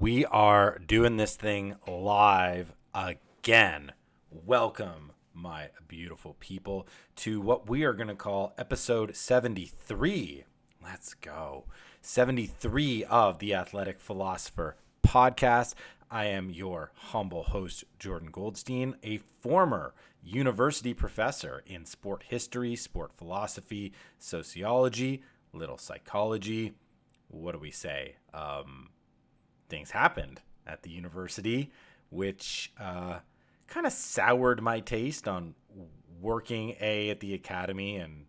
We are doing this thing live again. Welcome, my beautiful people, to what we are going to call episode 73. Let's go. 73 of the Athletic Philosopher podcast. I am your humble host, Jordan Goldstein, a former university professor in sport history, sport philosophy, sociology, little psychology. What do we say? Things happened at the university, which kind of soured my taste on working A, at the academy, and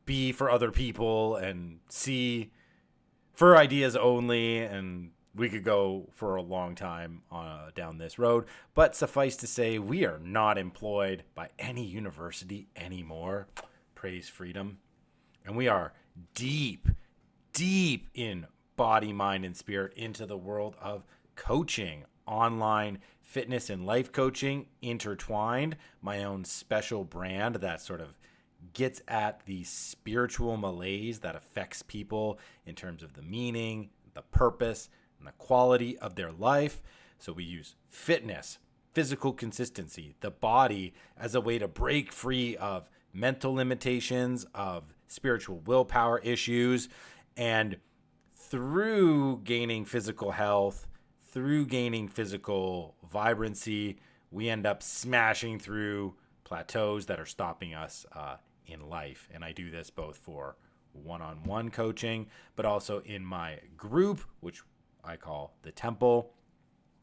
B, for other people, and C, for ideas only. And we could go for a long time down this road. But suffice to say, we are not employed by any university anymore. Praise freedom. And we are deep in body, mind, and spirit into the world of coaching, online fitness and life coaching intertwined, my own special brand that sort of gets at the spiritual malaise that affects people in terms of the meaning, the purpose, and the quality of their life. So we use fitness, physical consistency, the body as a way to break free of mental limitations, of spiritual willpower issues, and through gaining physical health, through gaining physical vibrancy, we end up smashing through plateaus that are stopping us in life. And I do this both for one-on-one coaching, but also in my group, which I call the Temple.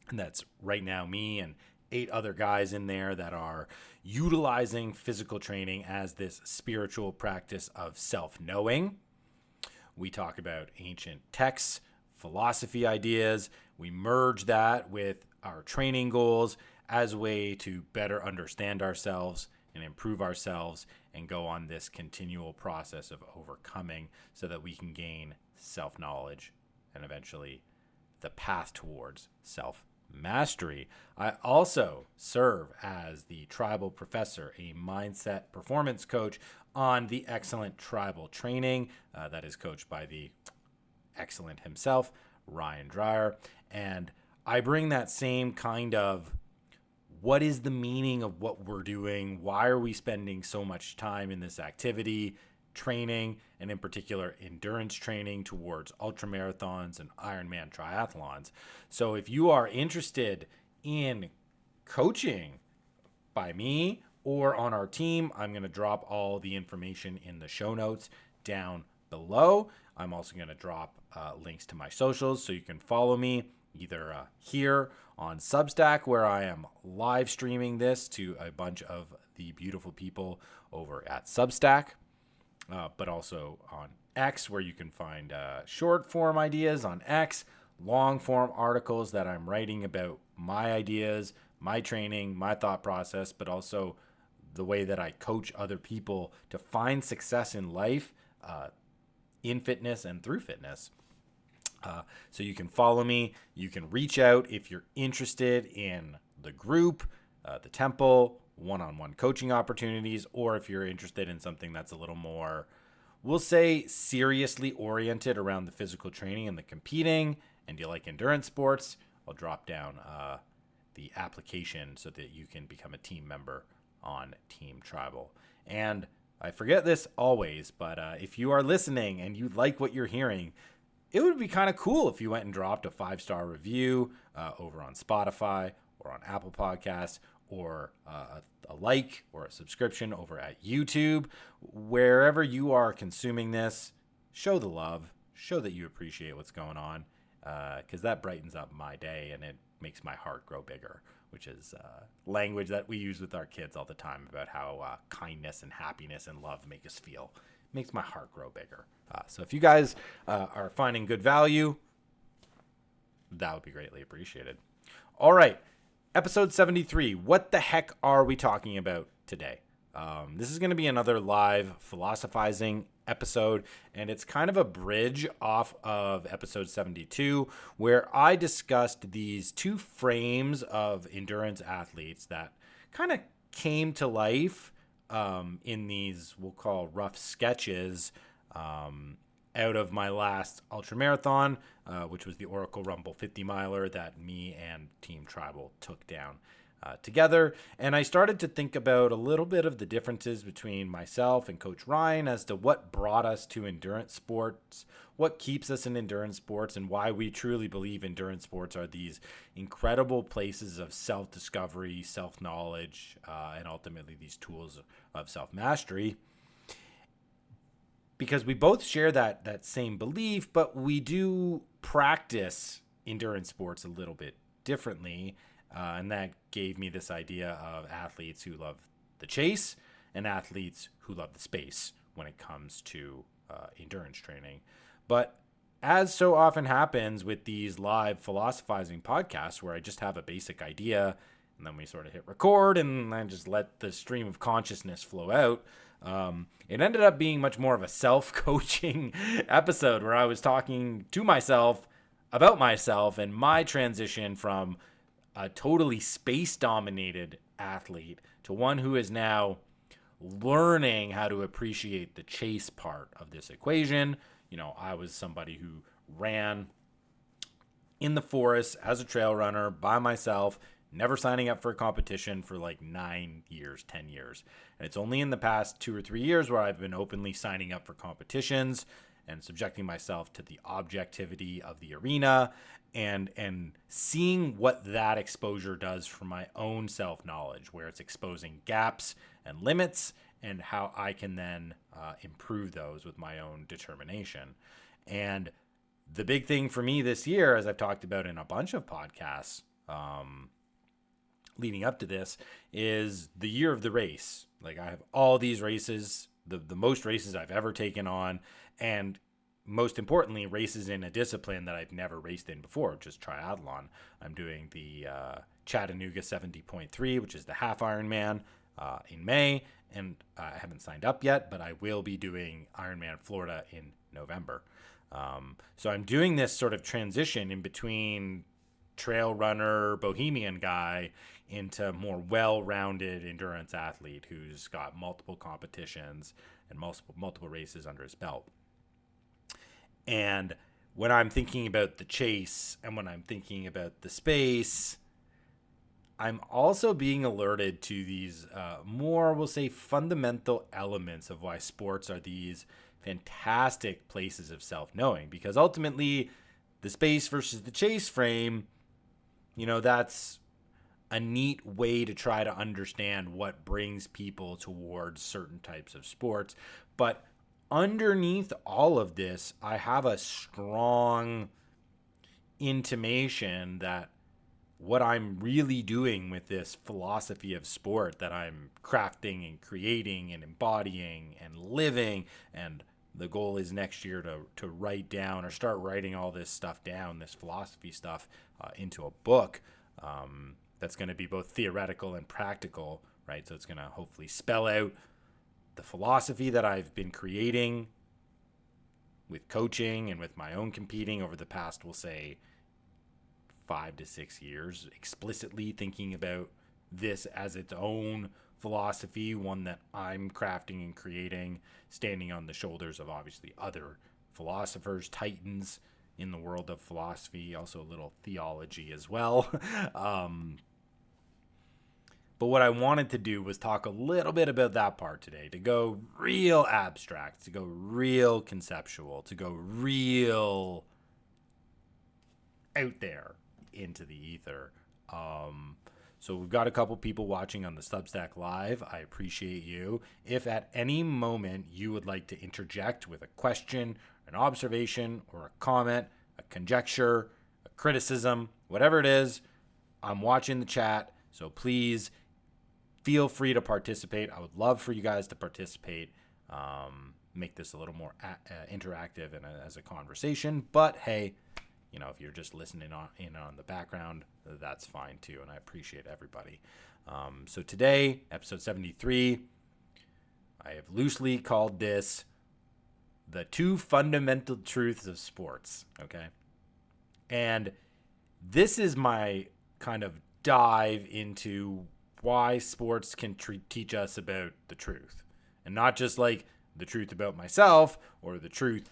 And that's right now me and 8 other guys in there that are utilizing physical training as this spiritual practice of self-knowing. We talk about ancient texts, philosophy ideas. We merge that with our training goals as a way to better understand ourselves and improve ourselves and go on this continual process of overcoming so that we can gain self-knowledge and eventually the path towards self-mastery. I also serve as the tribal professor, a mindset performance coach on the excellent tribal training that is coached by the excellent himself, Ryan Dreyer. And I bring that same kind of what is the meaning of what we're doing? Why are we spending so much time in this activity, training, and in particular endurance training towards ultramarathons and Ironman triathlons? So if you are interested in coaching by me or on our team, I'm going to drop all the information in the show notes down below. I'm also going to drop links to my socials so you can follow me either here on Substack, where I am live streaming this to a bunch of the beautiful people over at Substack, but also on X, where you can find short form ideas on X, long form articles that I'm writing about my ideas, my training, my thought process, but also the way that I coach other people to find success in life, in fitness and through fitness. So you can follow me. You can reach out if you're interested in the group, the Temple, one-on-one coaching opportunities, or if you're interested in something that's a little more, we'll say, seriously oriented around the physical training and the competing, and you like endurance sports, I'll drop down the application so that you can become a team member on Team Tribal. And I forget this always, but if you are listening and you like what you're hearing, it would be kind of cool if you went and dropped a 5-star review over on Spotify or on Apple Podcasts, or a like or a subscription over at YouTube. Wherever you are consuming this, show the love, show that you appreciate what's going on, because that brightens up my day and it makes my heart grow bigger, which is language that we use with our kids all the time about how kindness and happiness and love make us feel. Makes my heart grow bigger. So if you guys are finding good value, that would be greatly appreciated. All right, episode 73. What the heck are we talking about today? This is going to be another live philosophizing episode, and it's kind of a bridge off of episode 72, where I discussed these 2 frames of endurance athletes that kind of came to life in these, we'll call rough sketches out of my last ultramarathon, which was the Oracle Rumble 50 miler that me and Team Tribal took down together. And I started to think about a little bit of the differences between myself and Coach Ryan as to what brought us to endurance sports, what keeps us in endurance sports, and why we truly believe endurance sports are these incredible places of self-discovery, self-knowledge, and ultimately these tools of self-mastery. Because we both share that same belief, but we do practice endurance sports a little bit differently. And that gave me this idea of athletes who love the chase and athletes who love the space when it comes to endurance training. But as so often happens with these live philosophizing podcasts where I just have a basic idea and then we sort of hit record and then just let the stream of consciousness flow out, it ended up being much more of a self-coaching episode where I was talking to myself about myself and my transition from a totally space-dominated athlete to one who is now learning how to appreciate the chase part of this equation. You know, I was somebody who ran in the forest as a trail runner by myself, never signing up for a competition for like 9 years, 10 years. And it's only in the past 2 or 3 years where I've been openly signing up for competitions and subjecting myself to the objectivity of the arena and seeing what that exposure does for my own self-knowledge, where it's exposing gaps and limits and how I can then improve those with my own determination. And the big thing for me this year, as I've talked about in a bunch of podcasts leading up to this, is the year of the race. Like, I have all these races, the most races I've ever taken on, and most importantly, races in a discipline that I've never raced in before, which is triathlon. I'm doing the Chattanooga 70.3, which is the half Ironman in May, and I haven't signed up yet, but I will be doing Ironman Florida in November. So I'm doing this sort of transition in between trail runner, bohemian guy into more well-rounded endurance athlete who's got multiple competitions and multiple races under his belt. And when I'm thinking about the chase and when I'm thinking about the space, I'm also being alerted to these more, we'll say, fundamental elements of why sports are these fantastic places of self-knowing. Because ultimately, the space versus the chase frame, you know, that's a neat way to try to understand what brings people towards certain types of sports. But underneath all of this, I have a strong intimation that what I'm really doing with this philosophy of sport that I'm crafting and creating and embodying and living, and the goal is next year to write down or start writing all this stuff down, this philosophy stuff, into a book that's going to be both theoretical and practical, right? So it's going to hopefully spell out the philosophy that I've been creating with coaching and with my own competing over the past, we'll say, 5 to 6 years, explicitly thinking about this as its own philosophy, one that I'm crafting and creating, standing on the shoulders of obviously other philosophers, titans in the world of philosophy, also a little theology as well. But what I wanted to do was talk a little bit about that part today, to go real abstract, to go real conceptual, to go real out there into the ether. So we've got a couple people watching on the Substack Live. I appreciate you. If at any moment you would like to interject with a question, an observation, or a comment, a conjecture, a criticism, whatever it is, I'm watching the chat. So please feel free to participate. I would love for you guys to participate, make this a little more interactive and as a conversation. But hey, you know, if you're just listening on the background, that's fine too, and I appreciate everybody. So today, episode 73, I have loosely called this the 2 fundamental truths of sports, okay? And this is my kind of dive into why sports can teach us about the truth. And not just like the truth about myself or the truth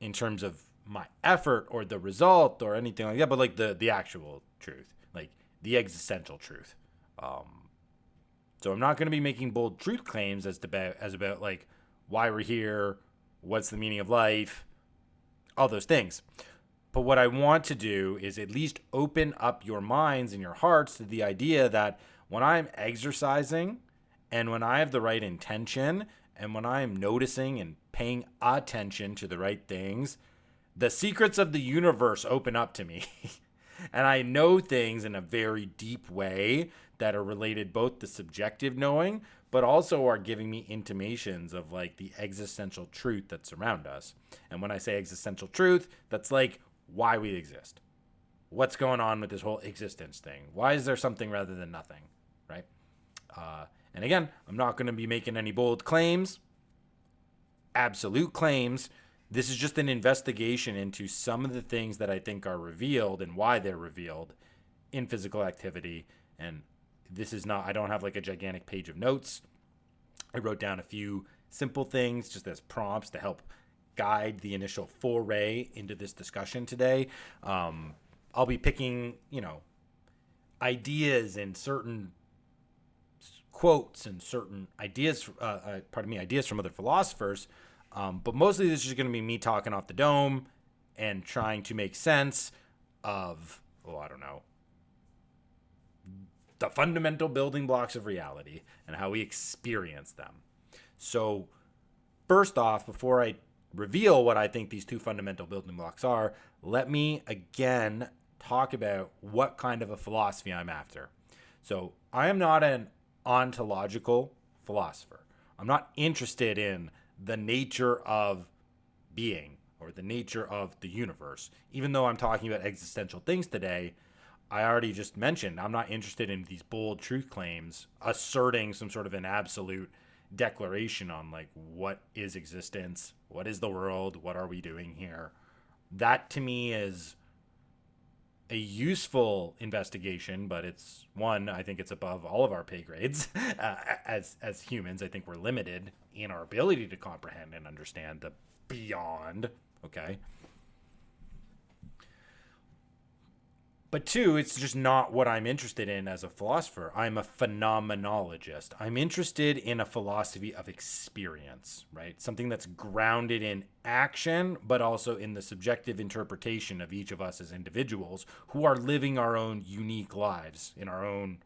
in terms of my effort or the result or anything like that, but like the actual truth, like the existential truth. So I'm not going to be making bold truth claims as about like why we're here, what's the meaning of life, all those things. But what I want to do is at least open up your minds and your hearts to the idea that when I'm exercising and when I have the right intention and when I am noticing and paying attention to the right things, the secrets of the universe open up to me. And I know things in a very deep way that are related both to subjective knowing, but also are giving me intimations of like the existential truth that's around us. And when I say existential truth, that's like why we exist. What's going on with this whole existence thing? Why is there something rather than nothing, right? And again, I'm not going to be making any bold claims, absolute claims. This is just an investigation into some of the things that I think are revealed and why they're revealed in physical activity. And this is not, I don't have like a gigantic page of notes. I wrote down a few simple things just as prompts to help guide the initial foray into this discussion today. I'll be picking, ideas and certain quotes and certain ideas, ideas from other philosophers. But mostly this is just going to be me talking off the dome and trying to make sense of, the fundamental building blocks of reality and how we experience them. So first off, before I reveal what I think these two fundamental building blocks are, let me again talk about what kind of a philosophy I'm after. So I am not an ontological philosopher. I'm not interested in the nature of being or the nature of the universe. Even though I'm talking about existential things today, I already just mentioned I'm not interested in these bold truth claims asserting some sort of an absolute declaration on like what is existence, what is the world, what are we doing here. That to me is a useful investigation, but it's one, I think it's above all of our pay grades. As humans, I think we're limited in our ability to comprehend and understand the beyond, okay? But two, it's just not what I'm interested in as a philosopher. I'm a phenomenologist. I'm interested in a philosophy of experience, right? Something that's grounded in action, but also in the subjective interpretation of each of us as individuals who are living our own unique lives in our own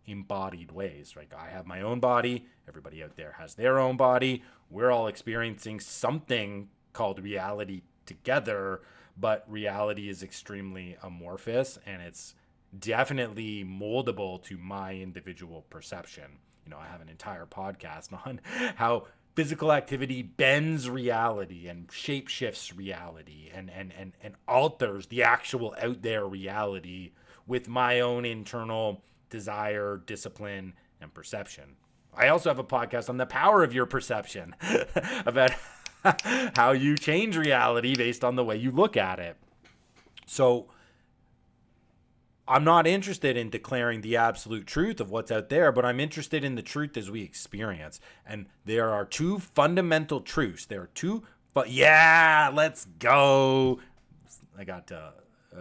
embodied ways, right? I have my own body. Everybody out there has their own body. We're all experiencing something called reality together, but reality is extremely amorphous and it's definitely moldable to my individual perception. I have an entire podcast on how physical activity bends reality and shapeshifts reality and alters the actual out there reality with my own internal desire, discipline, and perception. I also have a podcast on the power of your perception about how you change reality based on the way you look at it. So I'm not interested in declaring the absolute truth of what's out there, but I'm interested in the truth as we experience. And there are two fundamental truths. There are two, but yeah, let's go. I got a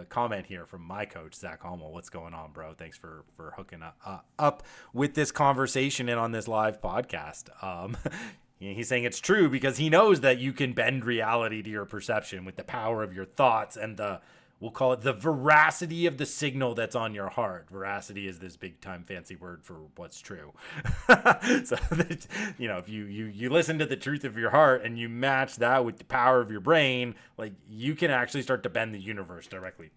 comment here from my coach, Zach Hummel. What's going on, bro? Thanks for hooking up with this conversation and on this live podcast. He's saying it's true because he knows that you can bend reality to your perception with the power of your thoughts and we'll call it the veracity of the signal that's on your heart. Veracity is this big time fancy word for what's true. So, if you listen to the truth of your heart and you match that with the power of your brain, like you can actually start to bend the universe directly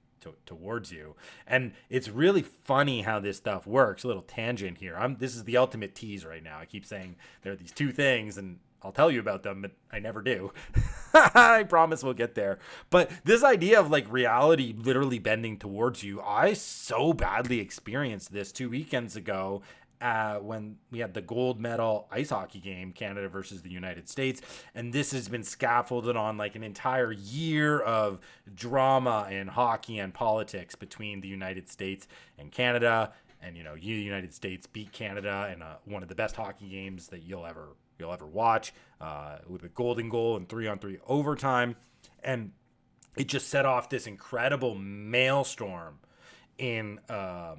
towards you. And it's really funny how this stuff works. A little tangent here. This is the ultimate tease right now. I keep saying there are these two things and I'll tell you about them, but I never do. I promise we'll get there. But this idea of like reality literally bending towards you, I so badly experienced this 2 weekends ago when we had the gold medal ice hockey game, Canada versus the United States. And this has been scaffolded on like an entire year of drama in hockey and politics between the United States and Canada. And, the United States beat Canada in one of the best hockey games that you'll ever you'll ever watch, with a golden goal and 3-on-3 overtime. And it just set off this incredible maelstrom in the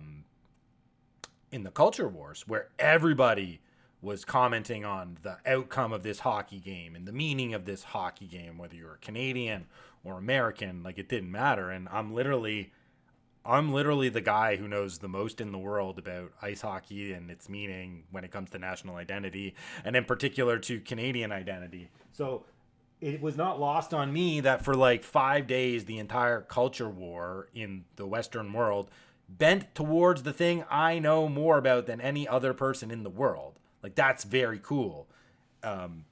culture wars, where everybody was commenting on the outcome of this hockey game and the meaning of this hockey game, whether you're Canadian or American. Like, it didn't matter. And I'm literally the guy who knows the most in the world about ice hockey and its meaning when it comes to national identity, and in particular to Canadian identity. So it was not lost on me that for like 5 days, the entire culture war in the Western world bent towards the thing I know more about than any other person in the world. Like, that's very cool.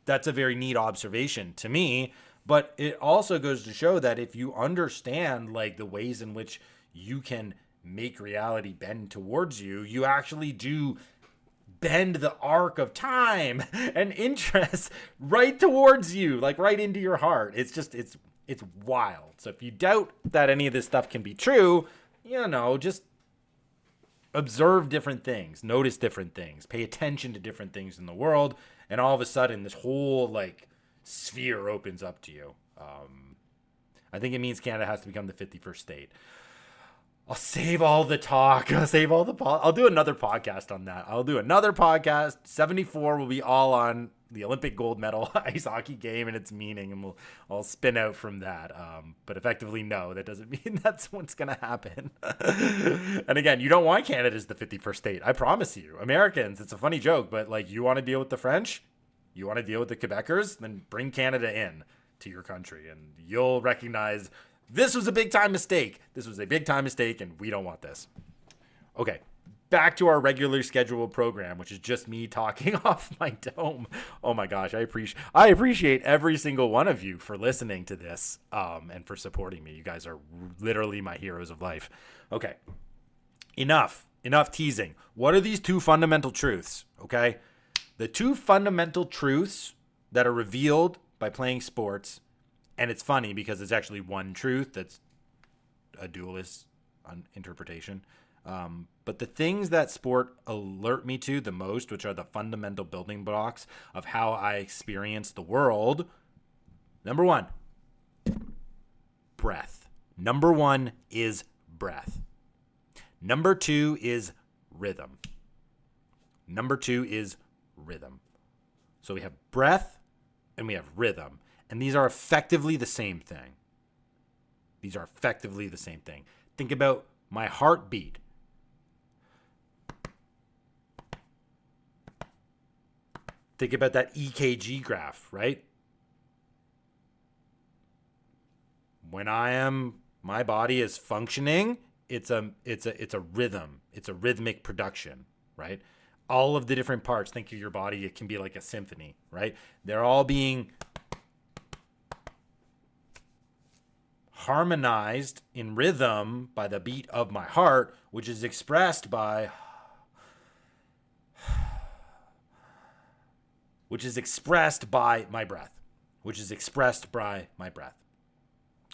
That's a very neat observation to me. But it also goes to show that if you understand like the ways in which you can make reality bend towards you, you actually do bend the arc of time and interest right towards you, like right into your heart. It's just, it's wild. So if you doubt that any of this stuff can be true, just observe different things, notice different things, pay attention to different things in the world, and all of a sudden this whole like sphere opens up to you. I think it means Canada has to become the 51st state. I'll save all the talk. I'll do another podcast on that. I'll do another podcast. 74 will be all on the Olympic gold medal ice hockey game and its meaning, and I'll spin out from that. But effectively, no, that doesn't mean that's what's going to happen. And again, you don't want Canada as the 51st state. I promise you. Americans, it's a funny joke, but like, you want to deal with the French? You want to deal with the Quebecers? Then bring Canada in to your country, and you'll recognize this was a big time mistake. This was a big time mistake, and we don't want this. Okay, back to our regular scheduled program, which is just me talking off my dome. Oh my gosh, I appreciate every single one of you for listening to this, and for supporting me. You guys are literally my heroes of life. Okay, enough teasing. What are these two fundamental truths? Okay, the two fundamental truths that are revealed by playing sports. And it's funny because it's actually one truth that's a dualist interpretation. But the things that sport alert me to the most, which are the fundamental building blocks of how I experience the world. Number one, breath. Number one is breath. Number two is rhythm. So we have breath and we have rhythm. And these are effectively the same thing. Think about my heartbeat. Think about that EKG graph, right? When my body is functioning, it's a rhythm. It's a rhythmic production, right? All of the different parts, think of your body, it can be like a symphony, right? They're all being harmonized in rhythm by the beat of my heart, which is expressed by my breath.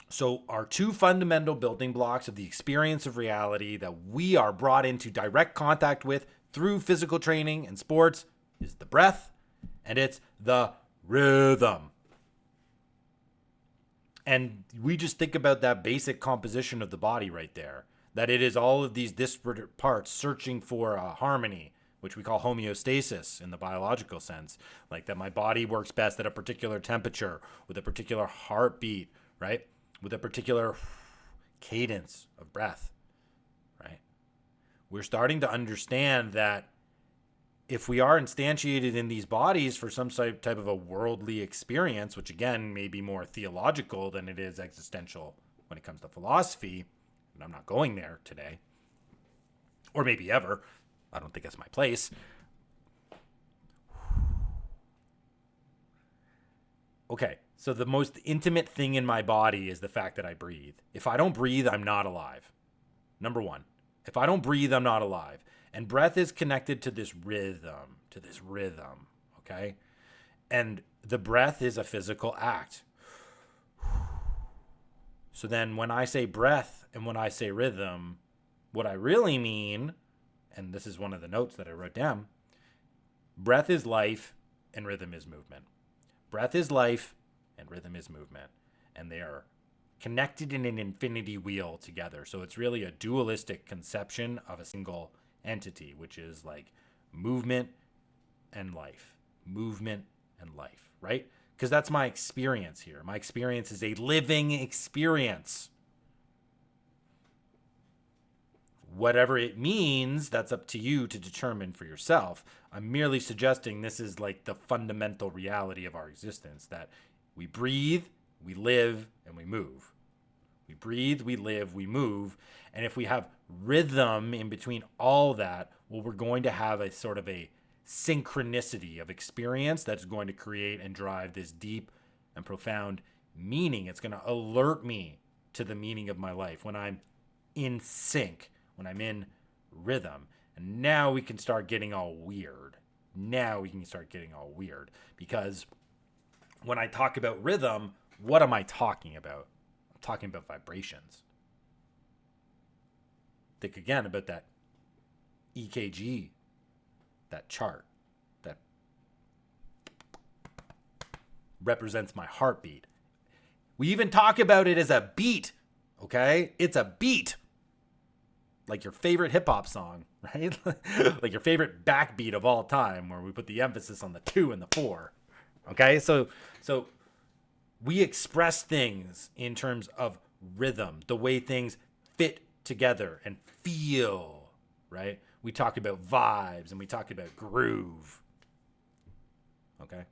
So our two fundamental building blocks of the experience of reality that we are brought into direct contact with through physical training and sports is the breath, and it's the rhythm. And we just think about that basic composition of the body right there, that it is all of these disparate parts searching for a harmony, which we call homeostasis in the biological sense, like that my body works best at a particular temperature, with a particular heartbeat, right? With a particular cadence of breath, right? We're starting to understand that if we are instantiated in these bodies for some type of a worldly experience, which again may be more theological than it is existential when it comes to philosophy, and I'm not going there today, or maybe ever, I don't think that's my place. Okay, so the most intimate thing in my body is the fact that I breathe. If I don't breathe, I'm not alive. Number one, if I don't breathe, I'm not alive. And breath is connected to this rhythm, okay? And the breath is a physical act. So then when I say breath and when I say rhythm, what I really mean, and this is one of the notes that I wrote down, breath is life and rhythm is movement. Breath is life and rhythm is movement. And they are connected in an infinity wheel together. So it's really a dualistic conception of a single entity, which is like movement and life. Movement and life, right? Because that's my experience here. My experience is a living experience. Whatever it means, that's up to you to determine for yourself. I'm merely suggesting this is like the fundamental reality of our existence, that we breathe, we live, and we move. We breathe, we live, we move. And if we have rhythm in between all that, well, we're going to have a sort of a synchronicity of experience that's going to create and drive this deep and profound meaning. It's going to alert me to the meaning of my life when I'm in sync, when I'm in rhythm. And now we can start getting all weird. Because when I talk about rhythm, what am I talking about? I'm talking about vibrations. Think again about that EKG, that chart that represents my heartbeat. We even talk about it as a beat, okay? It's a beat. Like your favorite hip hop song, right? Like your favorite backbeat of all time, where we put the emphasis on the 2 and the 4. Okay? So we express things in terms of rhythm, the way things fit together and feel, right? We talk about vibes and we talk about groove. Okay?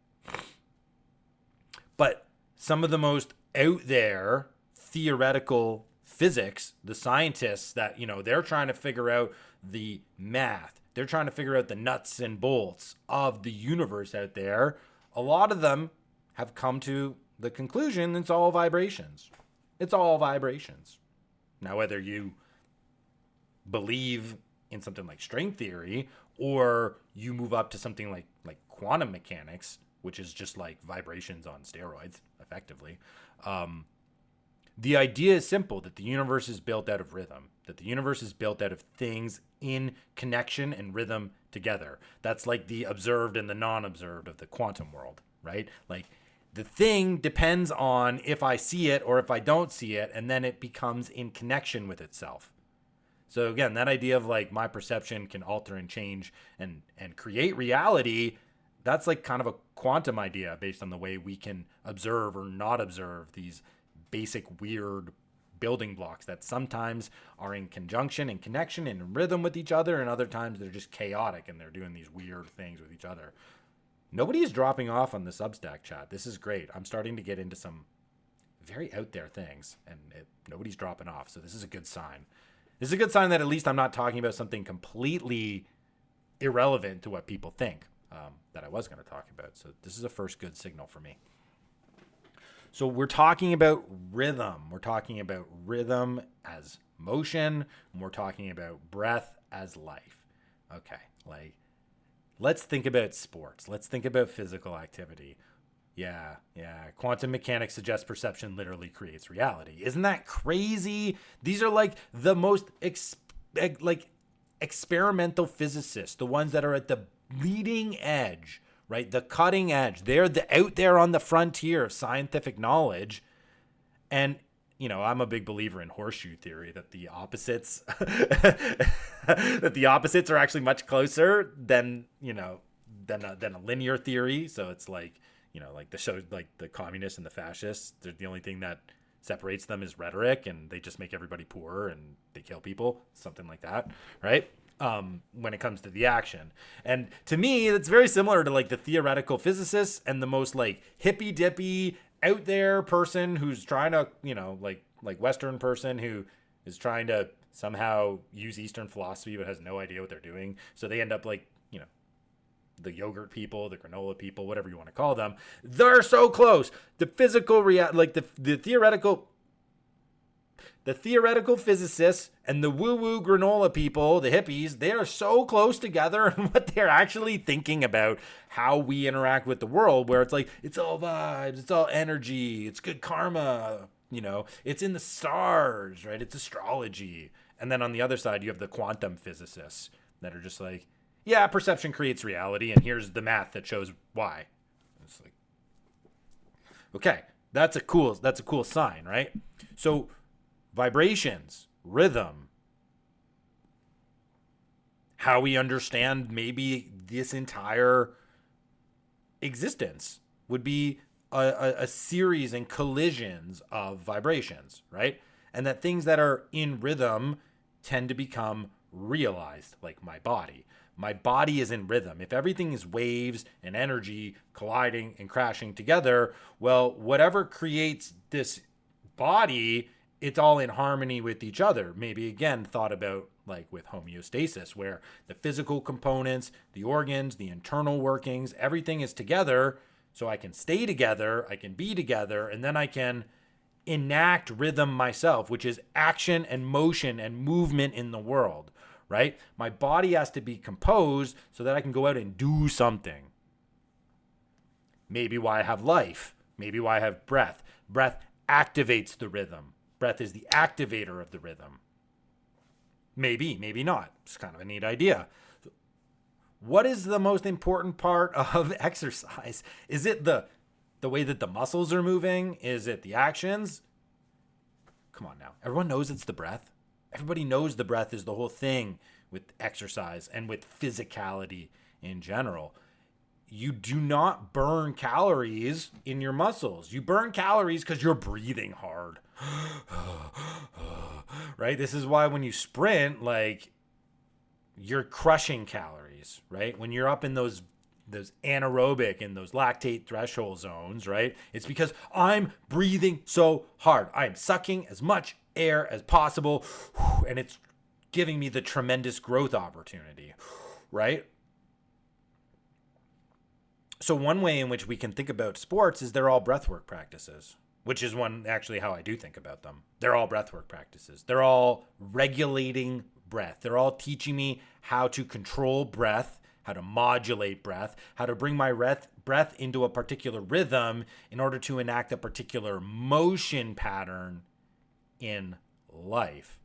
But some of the most out there theoretical physics, the scientists that, they're trying to figure out the math. They're trying to figure out the nuts and bolts of the universe out there. A lot of them have come to the conclusion it's all vibrations. It's all vibrations. Now, whether you believe in something like string theory or you move up to something like quantum mechanics, which is just like vibrations on steroids, effectively, the idea is simple, that the universe is built out of rhythm, that the universe is built out of things in connection and rhythm together. That's like the observed and the non-observed of the quantum world, right? Like the thing depends on if I see it or if I don't see it, and then it becomes in connection with itself. So again, that idea of like my perception can alter and change and create reality, that's like kind of a quantum idea based on the way we can observe or not observe these basic weird building blocks that sometimes are in conjunction and connection and in rhythm with each other, and other times they're just chaotic and they're doing these weird things with each other. Nobody is dropping off on the Substack chat. This is great. I'm starting to get into some very out there things, and nobody's dropping off, so this is a good sign. This is a good sign that at least I'm not talking about something completely irrelevant to what people think that I was going to talk about. So this is a first good signal for me. So we're talking about rhythm. We're talking about rhythm as motion, and we're talking about breath as life. Okay, like let's think about sports. Let's think about physical activity. Yeah. Quantum mechanics suggests perception literally creates reality. Isn't that crazy? These are like the most experimental physicists, the ones that are at the leading edge, right? The cutting edge. They're out there on the frontier of scientific knowledge. And, I'm a big believer in horseshoe theory, that the opposites are actually much closer than a linear theory. So it's like, like the communists and the fascists, the only thing that separates them is rhetoric, and they just make everybody poorer and they kill people, something like that, right? When it comes to the action. And to me, it's very similar to like the theoretical physicists and the most like hippy dippy out there person who's trying to, like Western person who is trying to somehow use Eastern philosophy but has no idea what they're doing. So they end up like, the yogurt people, the granola people, whatever you want to call them. They're so close. The physical the theoretical physicists and the woo-woo granola people, the hippies, they are so close together in what they're actually thinking about how we interact with the world, where it's like, it's all vibes, it's all energy, it's good karma, it's in the stars, right? It's astrology. And then on the other side, you have the quantum physicists that are just like, yeah, perception creates reality, and here's the math that shows why. It's like, okay, that's a cool sign, right? So vibrations, rhythm, how we understand maybe this entire existence would be a series and collisions of vibrations, right? And that things that are in rhythm tend to become realized, like my body. My body is in rhythm. If everything is waves and energy colliding and crashing together, well, whatever creates this body, it's all in harmony with each other. Maybe again, thought about like with homeostasis, where the physical components, the organs, the internal workings, everything is together. So I can stay together, I can be together, and then I can enact rhythm myself, which is action and motion and movement in the world, right? My body has to be composed so that I can go out and do something. Maybe why I have life, maybe why I have breath. Breath activates the rhythm. Breath is the activator of the rhythm. Maybe, maybe not. It's kind of a neat idea. What is the most important part of exercise? Is it the way that the muscles are moving? Is it the actions? Come on now. Everyone knows it's the breath. Everybody knows the breath is the whole thing with exercise and with physicality in general. You do not burn calories in your muscles. You burn calories because you're breathing hard. Right? This is why when you sprint, like, you're crushing calories, right? When you're up in those anaerobic and those lactate threshold zones, right? It's because I'm breathing so hard. I'm sucking as much air as possible, and it's giving me the tremendous growth opportunity, right? So one way in which we can think about sports is they're all breathwork practices, which is one actually how I do think about them. They're all breathwork practices. They're all regulating breath. They're all teaching me how to control breath, how to modulate breath, how to bring my breath into a particular rhythm in order to enact a particular motion pattern in life.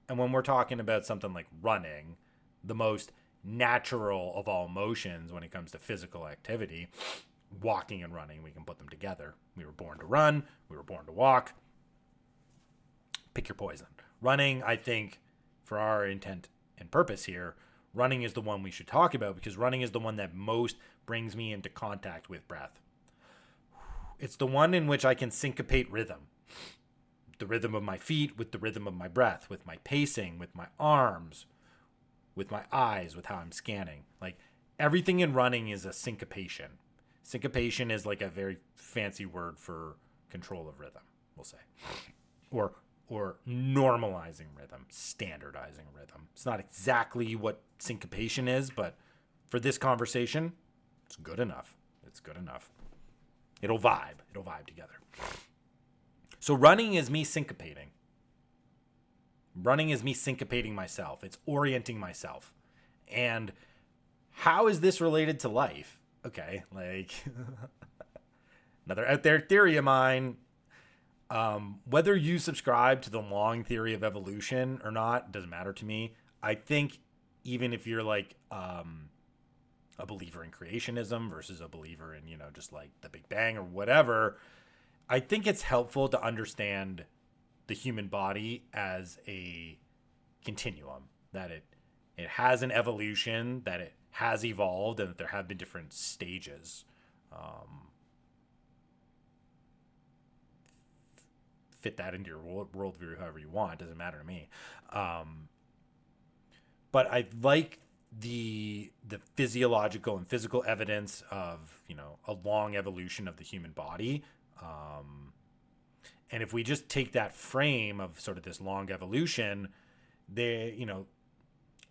And when we're talking about something like running, the most natural of all motions when it comes to physical activity, walking and running, we can put them together. We were born to run, we were born to walk. Pick your poison. Running, I think, for our intent and purpose here, running is the one we should talk about because running is the one that most brings me into contact with breath. It's the one in which I can syncopate rhythm. The rhythm of my feet with the rhythm of my breath, with my pacing, with my arms, with my eyes, with how I'm scanning. Like, everything in running is a syncopation. Syncopation is like a very fancy word for control of rhythm, we'll say. Or normalizing rhythm, standardizing rhythm. It's not exactly what syncopation is, but for this conversation, it's good enough. It's good enough. It'll vibe. It'll vibe together. So running is me syncopating. Running is me syncopating myself. It's orienting myself. And how is this related to life? Okay, like another out there theory of mine. Whether you subscribe to the long theory of evolution or not doesn't matter to me. I think even if you're like a believer in creationism versus a believer in, just like the Big Bang or whatever, I think it's helpful to understand the human body as a continuum, that it has an evolution, that it has evolved, and that there have been different stages. Fit that into your worldview however you want. Doesn't matter to me. But I like the physiological and physical evidence of a long evolution of the human body. And if we just take that frame of sort of this long evolution,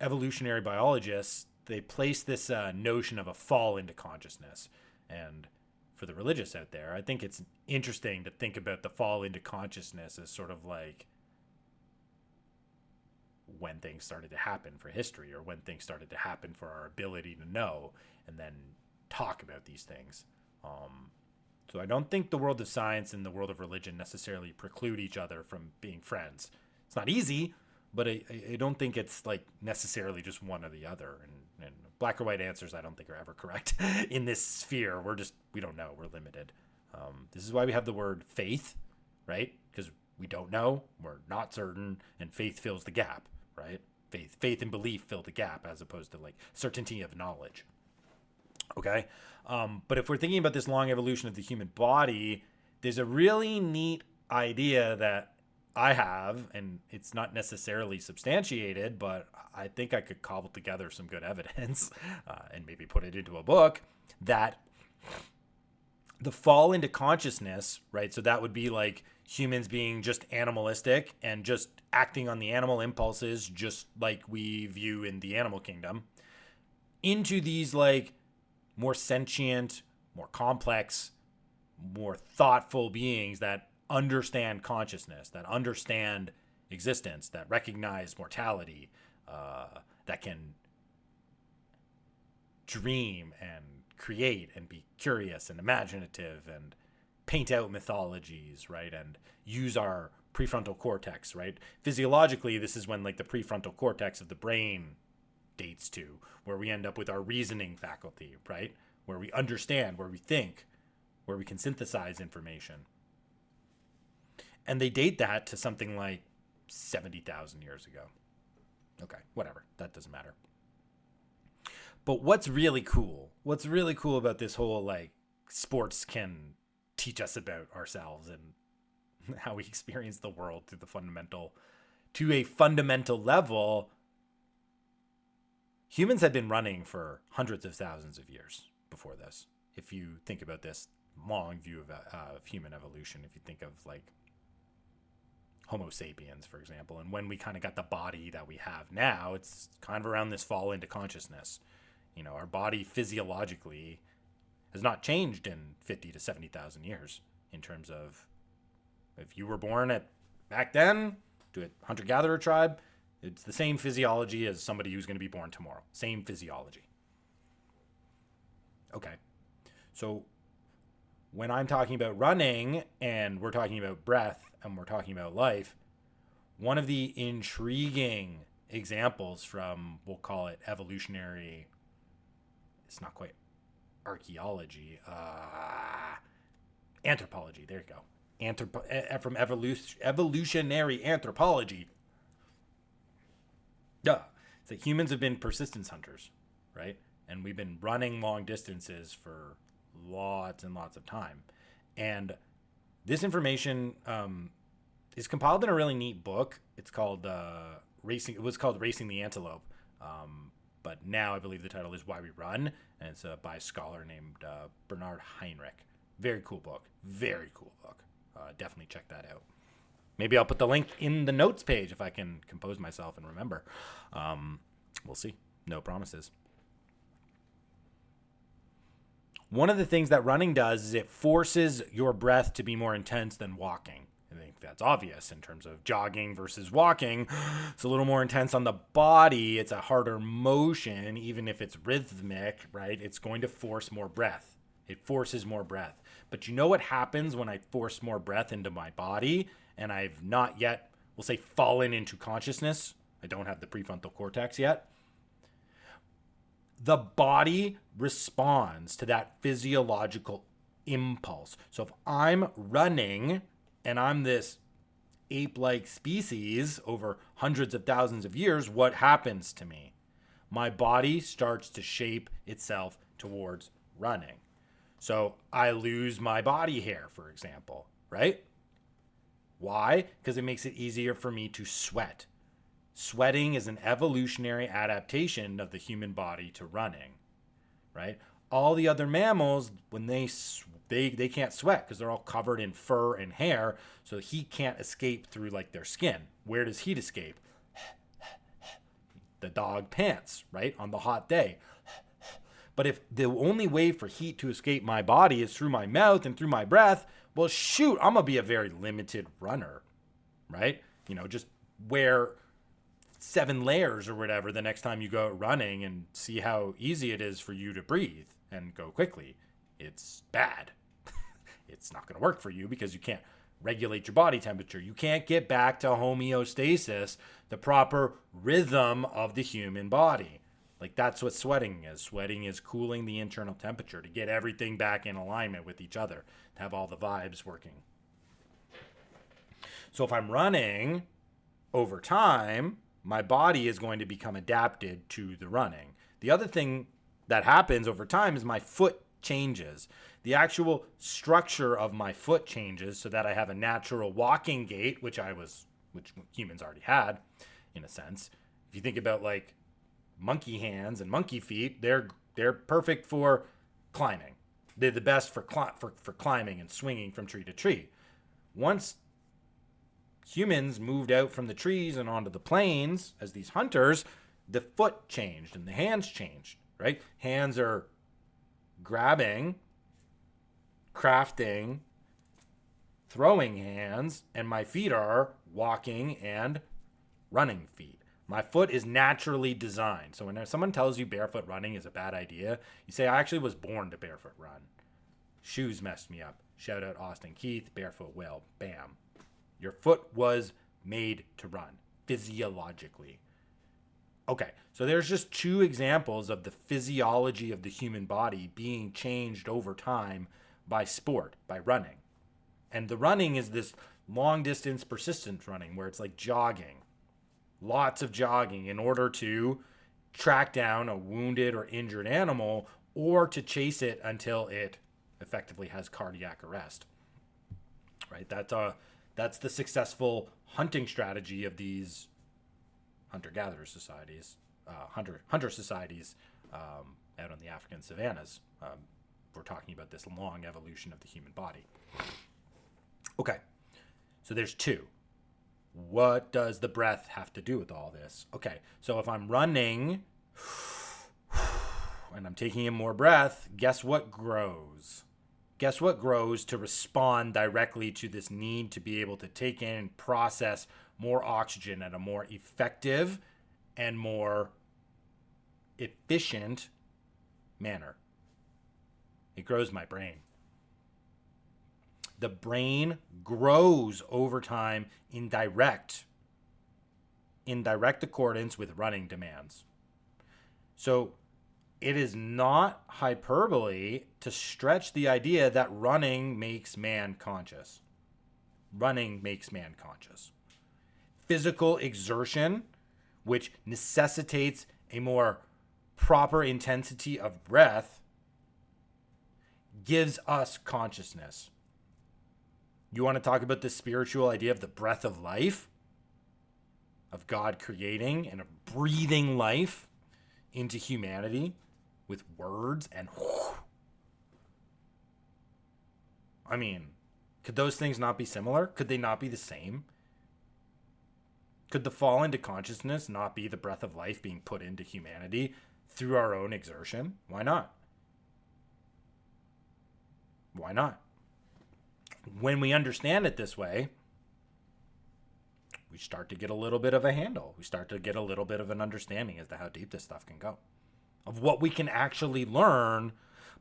evolutionary biologists, they place this notion of a fall into consciousness. And for the religious out there, I think it's interesting to think about the fall into consciousness as sort of like when things started to happen for history, or when things started to happen for our ability to know and then talk about these things. So I don't think the world of science and the world of religion necessarily preclude each other from being friends. It's not easy, but I don't think it's like necessarily just one or the other. And black or white answers I don't think are ever correct in this sphere. We don't know. We're limited. This is why we have the word faith, right? Because we don't know, we're not certain, and faith fills the gap, right? Faith and belief fill the gap as opposed to like certainty of knowledge. Okay. But if we're thinking about this long evolution of the human body, there's a really neat idea that I have, and it's not necessarily substantiated, but I think I could cobble together some good evidence and maybe put it into a book, that the fall into consciousness, right? So that would be like humans being just animalistic and just acting on the animal impulses, just like we view in the animal kingdom, into these like more sentient, more complex, more thoughtful beings that understand consciousness, that understand existence, that recognize mortality, that can dream and create and be curious and imaginative and paint out mythologies, right? And use our prefrontal cortex, right? Physiologically, this is when like the prefrontal cortex of the brain dates to, where we end up with our reasoning faculty, right? Where we understand, where we think, where we can synthesize information. And they date that to something like 70,000 years ago. Okay, whatever. That doesn't matter. But what's really cool about this whole like sports can teach us about ourselves and how we experience the world to a fundamental level. Humans had been running for hundreds of thousands of years before this. If you think about this long view of human evolution, if you think of like Homo sapiens, for example, and when we kind of got the body that we have now, it's kind of around this fall into consciousness. You know, our body physiologically has not changed in 50 to 70,000 years in terms of if you were born back then to a hunter-gatherer tribe, it's the same physiology as somebody who's going to be born tomorrow. Same physiology. Okay. So when I'm talking about running and we're talking about breath and we're talking about life, one of the intriguing examples from, we'll call it evolutionary, it's not quite archaeology, anthropology, there you go. From evolutionary anthropology. So humans have been persistence hunters, right? And we've been running long distances for lots and lots of time. And this information is compiled in a really neat book. It's called Racing. It was called Racing the Antelope. But now I believe the title is Why We Run. And it's by a scholar named Bernard Heinrich. Very cool book. Very cool book. Definitely check that out. Maybe I'll put the link in the notes page if I can compose myself and remember. We'll see. No promises. One of the things that running does is it forces your breath to be more intense than walking. I think that's obvious in terms of jogging versus walking. It's a little more intense on the body. It's a harder motion, even if it's rhythmic, right? It's going to force more breath. It forces more breath. But you know what happens when I force more breath into my body and I've not yet, we'll say, fallen into consciousness? I don't have the prefrontal cortex yet. The body responds to that physiological impulse. So if I'm running and I'm this ape-like species over hundreds of thousands of years, what happens to me? My body starts to shape itself towards running. So I lose my body hair, for example, right? Why? Because it makes it easier for me to sweat. Sweating is an evolutionary adaptation of the human body to running, right? All the other mammals, when they can't sweat because they're all covered in fur and hair, so heat can't escape through like their skin. Where does heat escape? The dog pants, right? On the hot day. But if the only way for heat to escape my body is through my mouth and through my breath, well, shoot, I'm going to be a very limited runner, right? You know, just wear 7 layers or whatever the next time you go out running and see how easy it is for you to breathe and go quickly. It's bad. It's not going to work for you because you can't regulate your body temperature. You can't get back to homeostasis, the proper rhythm of the human body. Like, that's what sweating is. Sweating is cooling the internal temperature to get everything back in alignment with each other, to have all the vibes working. So if I'm running over time, my body is going to become adapted to the running. The other thing that happens over time is my foot changes. The actual structure of my foot changes so that I have a natural walking gait, which humans already had, in a sense. If you think about like monkey hands and monkey feet, they're perfect for climbing. They're the best for climbing and swinging from tree to tree. Once humans moved out from the trees and onto the plains as these hunters, the foot changed and the hands changed, right? Hands are grabbing, crafting, throwing hands, and my feet are walking and running feet. My foot is naturally designed. So when someone tells you barefoot running is a bad idea, you say, I actually was born to barefoot run. Shoes messed me up. Shout out Austin Keith, barefoot will. Bam. Your foot was made to run physiologically. Okay, so there's just two examples of the physiology of the human body being changed over time by sport, by running. And the running is this long distance persistent running where it's like jogging. Lots of jogging in order to track down a wounded or injured animal or to chase it until it effectively has cardiac arrest. Right? That's the successful hunting strategy of these hunter-gatherer societies, hunter societies out on the African savannas. We're talking about this long evolution of the human body. Okay, so there's two. What does the breath have to do with all this? Okay, so if I'm running and I'm taking in more breath, guess what grows? Guess what grows to respond directly to this need to be able to take in and process more oxygen at a more effective and more efficient manner? It grows my brain. The brain grows over time in direct accordance with running demands. So it is not hyperbole to stretch the idea that running makes man conscious. Running makes man conscious. Physical exertion, which necessitates a more proper intensity of breath, gives us consciousness. You want to talk about the spiritual idea of the breath of life? Of God creating and of breathing life into humanity with words and I mean, could those things not be similar? Could they not be the same? Could the fall into consciousness not be the breath of life being put into humanity through our own exertion? Why not? Why not? When we understand it this way, we start to get a little bit of a handle. We start to get a little bit of an understanding as to how deep this stuff can go. Of what we can actually learn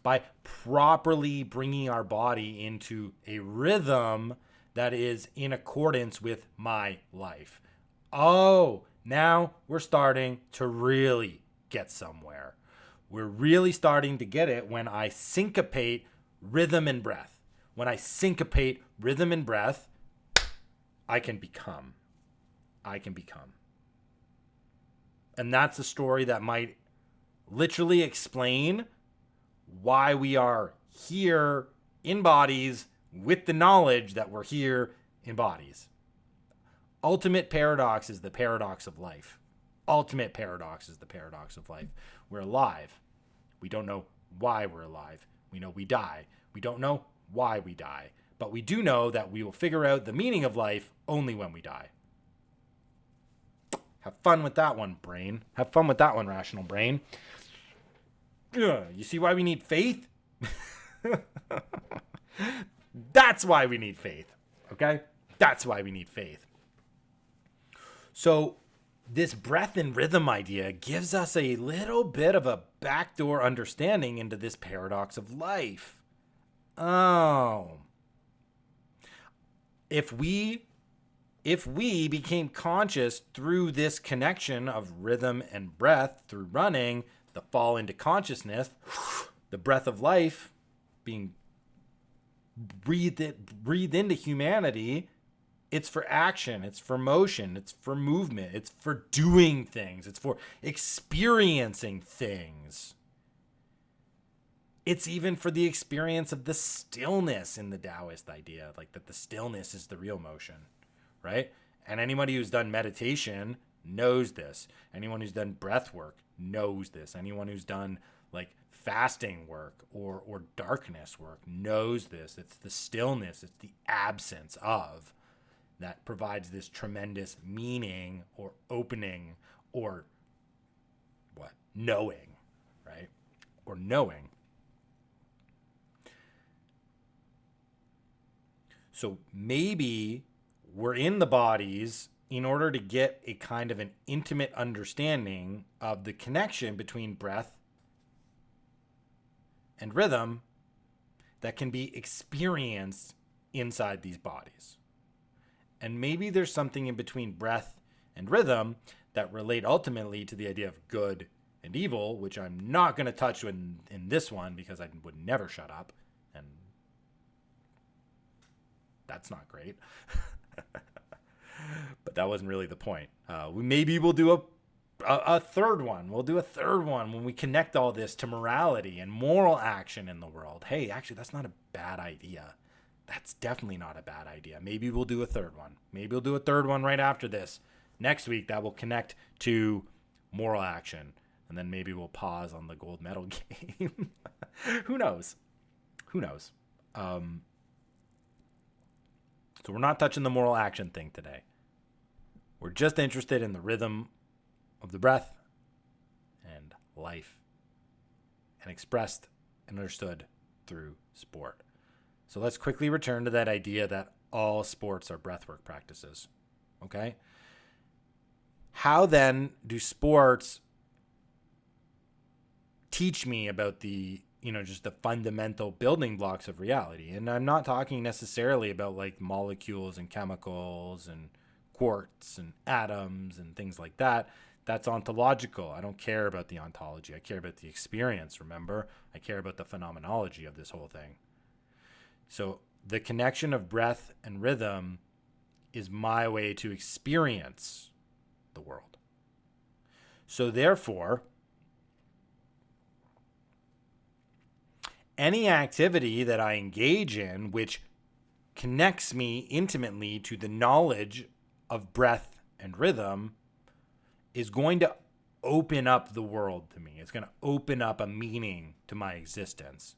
by properly bringing our body into a rhythm that is in accordance with my life. Oh, now we're starting to really get somewhere. We're really starting to get it when I syncopate rhythm and breath. When I syncopate rhythm and breath, I can become. And that's a story that might literally explain why we are here in bodies with the knowledge that we're here in bodies. Ultimate paradox is the paradox of life. Ultimate paradox is the paradox of life. We're alive. We don't know why we're alive. We know we die. We don't know why we die. But we do know that we will figure out the meaning of life only when we die. Have fun with that one, brain. Have fun with that one, rational brain. Ugh, you see why we need faith? That's why we need faith. Okay? That's why we need faith. So this breath and rhythm idea gives us a little bit of a backdoor understanding into this paradox of life. Oh. if we became conscious through this connection of rhythm and breath through running, the fall into consciousness, the breath of life being breathed into humanity, it's for action, it's for motion, it's for movement, it's for doing things, it's for experiencing things. It's even for the experience of the stillness in the Taoist idea, like that the stillness is the real motion, right? And anybody who's done meditation knows this. Anyone who's done breath work knows this. Anyone who's done like fasting work or darkness work knows this. It's the stillness, it's the absence of that provides this tremendous meaning or opening or knowing, right? Or knowing. So maybe we're in the bodies in order to get a kind of an intimate understanding of the connection between breath and rhythm that can be experienced inside these bodies. And maybe there's something in between breath and rhythm that relate ultimately to the idea of good and evil, which I'm not going to touch in this one because I would never shut up. And that's not great. But that wasn't really the point. Maybe we'll do a third one. We'll do a third one when we connect all this to morality and moral action in the world. Hey, actually, that's not a bad idea. That's definitely not a bad idea. Maybe we'll do a third one. Maybe we'll do a third one right after this. Next week, that will connect to moral action. And then maybe we'll pause on the gold medal game. Who knows? Who knows? So we're not touching the moral action thing today. We're just interested in the rhythm of the breath and life and expressed and understood through sport. So let's quickly return to that idea that all sports are breathwork practices. Okay? How then do sports teach me about the, just the fundamental building blocks of reality? And I'm not talking necessarily about like molecules and chemicals and quarks and atoms and things like that. That's ontological. I don't care about the ontology. I care about the experience, remember? I care about the phenomenology of this whole thing. So the connection of breath and rhythm is my way to experience the world. So therefore, any activity that I engage in which connects me intimately to the knowledge of breath and rhythm is going to open up the world to me. It's going to open up a meaning to my existence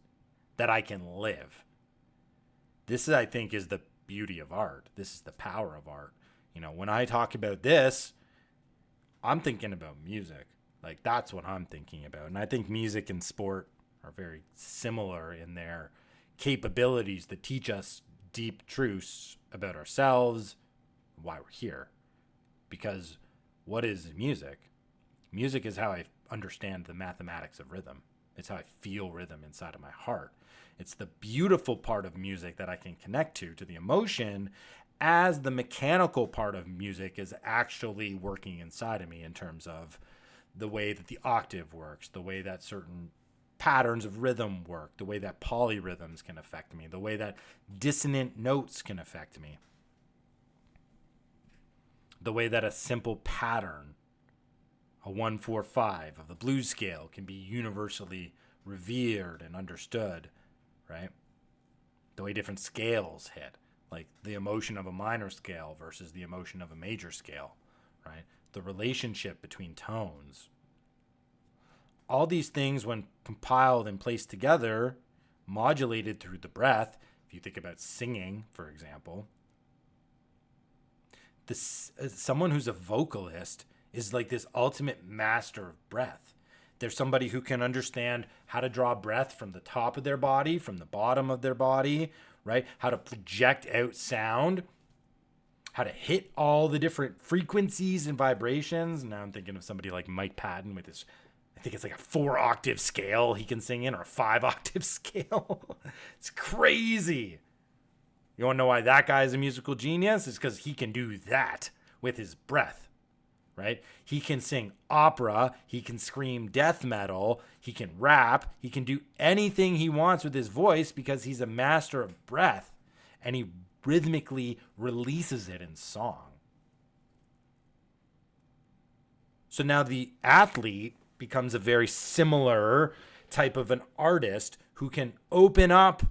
that I can live. This, I think, is the beauty of art. This is the power of art. When I talk about this, I'm thinking about music. Like, that's what I'm thinking about. And I think music and sport are very similar in their capabilities that teach us deep truths about ourselves, why we're here. Because what is music? Music is how I understand the mathematics of rhythm. It's how I feel rhythm inside of my heart. It's the beautiful part of music that I can connect to the emotion, as the mechanical part of music is actually working inside of me in terms of the way that the octave works, the way that certain patterns of rhythm work, the way that polyrhythms can affect me, the way that dissonant notes can affect me, the way that a simple pattern, a 1-4-5 of the blues scale, can be universally revered and understood, right? The way different scales hit, like the emotion of a minor scale versus the emotion of a major scale, right? The relationship between tones. All these things, when compiled and placed together, modulated through the breath, if you think about singing, for example, someone who's a vocalist is like this ultimate master of breath. There's somebody who can understand how to draw breath from the top of their body, from the bottom of their body, right? How to project out sound, how to hit all the different frequencies and vibrations. Now I'm thinking of somebody like Mike Patton with his, I think it's like a 4-octave scale he can sing in, or a 5-octave scale. It's crazy. You want to know why that guy is a musical genius? It's because he can do that with his breath, right? He can sing opera. He can scream death metal. He can rap. He can do anything he wants with his voice because he's a master of breath, and he rhythmically releases it in song. So now the athlete becomes a very similar type of an artist who can open up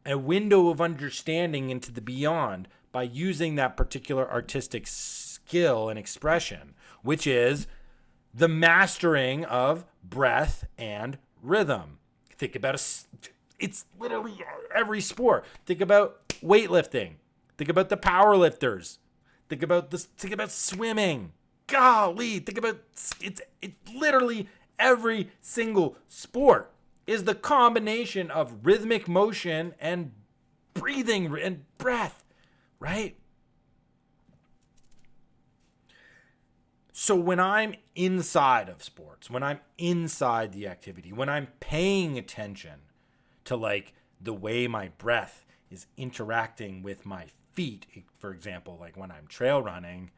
a window of understanding into the beyond by using that particular artistic skill and expression, which is the mastering of breath and rhythm. Think about it's literally every sport. Think about weightlifting. Think about the power lifters. Think about swimming. Golly, think about it's literally every single sport is the combination of rhythmic motion and breathing and breath, right? So when I'm inside of sports, when I'm inside the activity, when I'm paying attention to like the way my breath is interacting with my feet, for example, like when I'm trail running,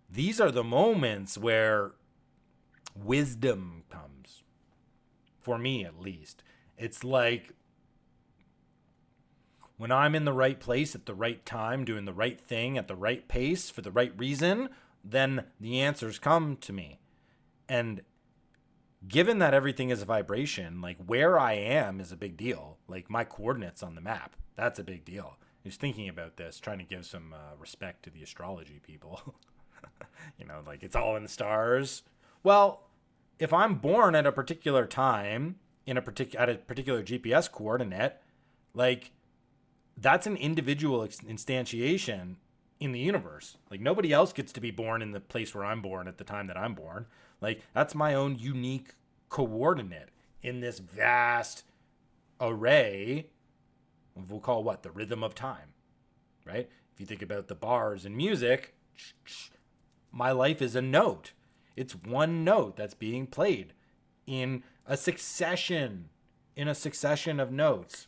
these are the moments where wisdom comes. For me, at least. It's like when I'm in the right place at the right time, doing the right thing at the right pace for the right reason, then the answers come to me. And given that everything is a vibration, like where I am is a big deal. Like my coordinates on the map, that's a big deal. I was thinking about this, trying to give some respect to the astrology people. Like it's all in the stars. Well, if I'm born at a particular time at a particular GPS coordinate, like that's an individual instantiation in the universe. Like nobody else gets to be born in the place where I'm born at the time that I'm born. Like that's my own unique coordinate in this vast array of, we'll call what, the rhythm of time, right? If you think about the bars in music, my life is a note. It's one note that's being played in a succession of notes.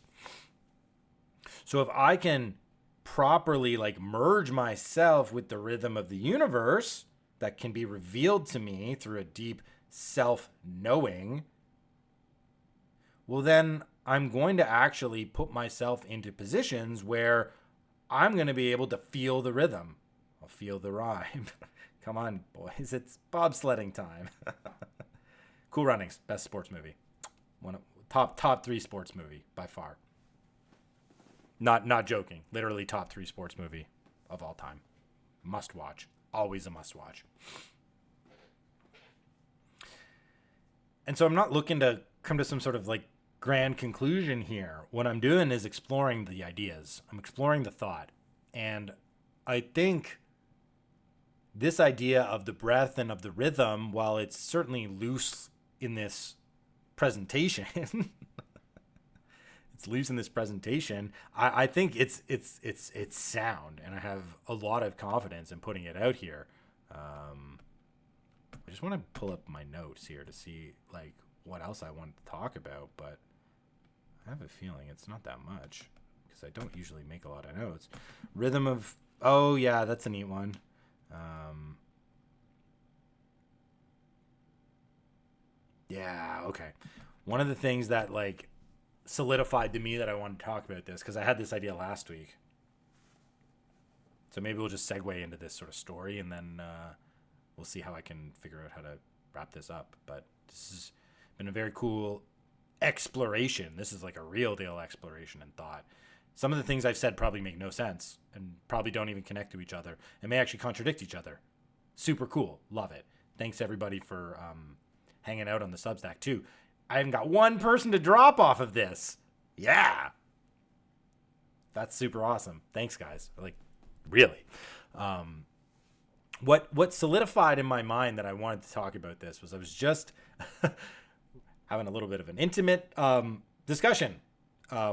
So if I can properly like merge myself with the rhythm of the universe that can be revealed to me through a deep self-knowing, well then I'm going to actually put myself into positions where I'm going to be able to feel the rhythm. I'll feel the rhyme. Come on, boys. It's bobsledding time. Cool Runnings, best sports movie. Top 3 sports movie by far. Not joking. Literally top 3 sports movie of all time. Must watch. Always a must watch. And so I'm not looking to come to some sort of like grand conclusion here. What I'm doing is exploring the ideas. I'm exploring the thought. And I think this idea of the breath and of the rhythm, while it's certainly loose in this presentation, I think it's sound, and I have a lot of confidence in putting it out here. I just want to pull up my notes here to see like what else I want to talk about, but I have a feeling it's not that much because I don't usually make a lot of notes. Rhythm of, oh yeah, that's a neat one. Yeah, okay. One of the things that like solidified to me that I wanted to talk about this, because I had this idea last week. So maybe we'll just segue into this sort of story, and then we'll see how I can figure out how to wrap this up. But this has been a very cool exploration. This is like a real deal exploration and thought. Some of the things I've said probably make no sense and probably don't even connect to each other and may actually contradict each other. Super cool. Love it. Thanks everybody for hanging out on the Substack too. I haven't got one person to drop off of this. Yeah. That's super awesome. Thanks guys. Like really. What solidified in my mind that I wanted to talk about this was I was just having a little bit of an intimate discussion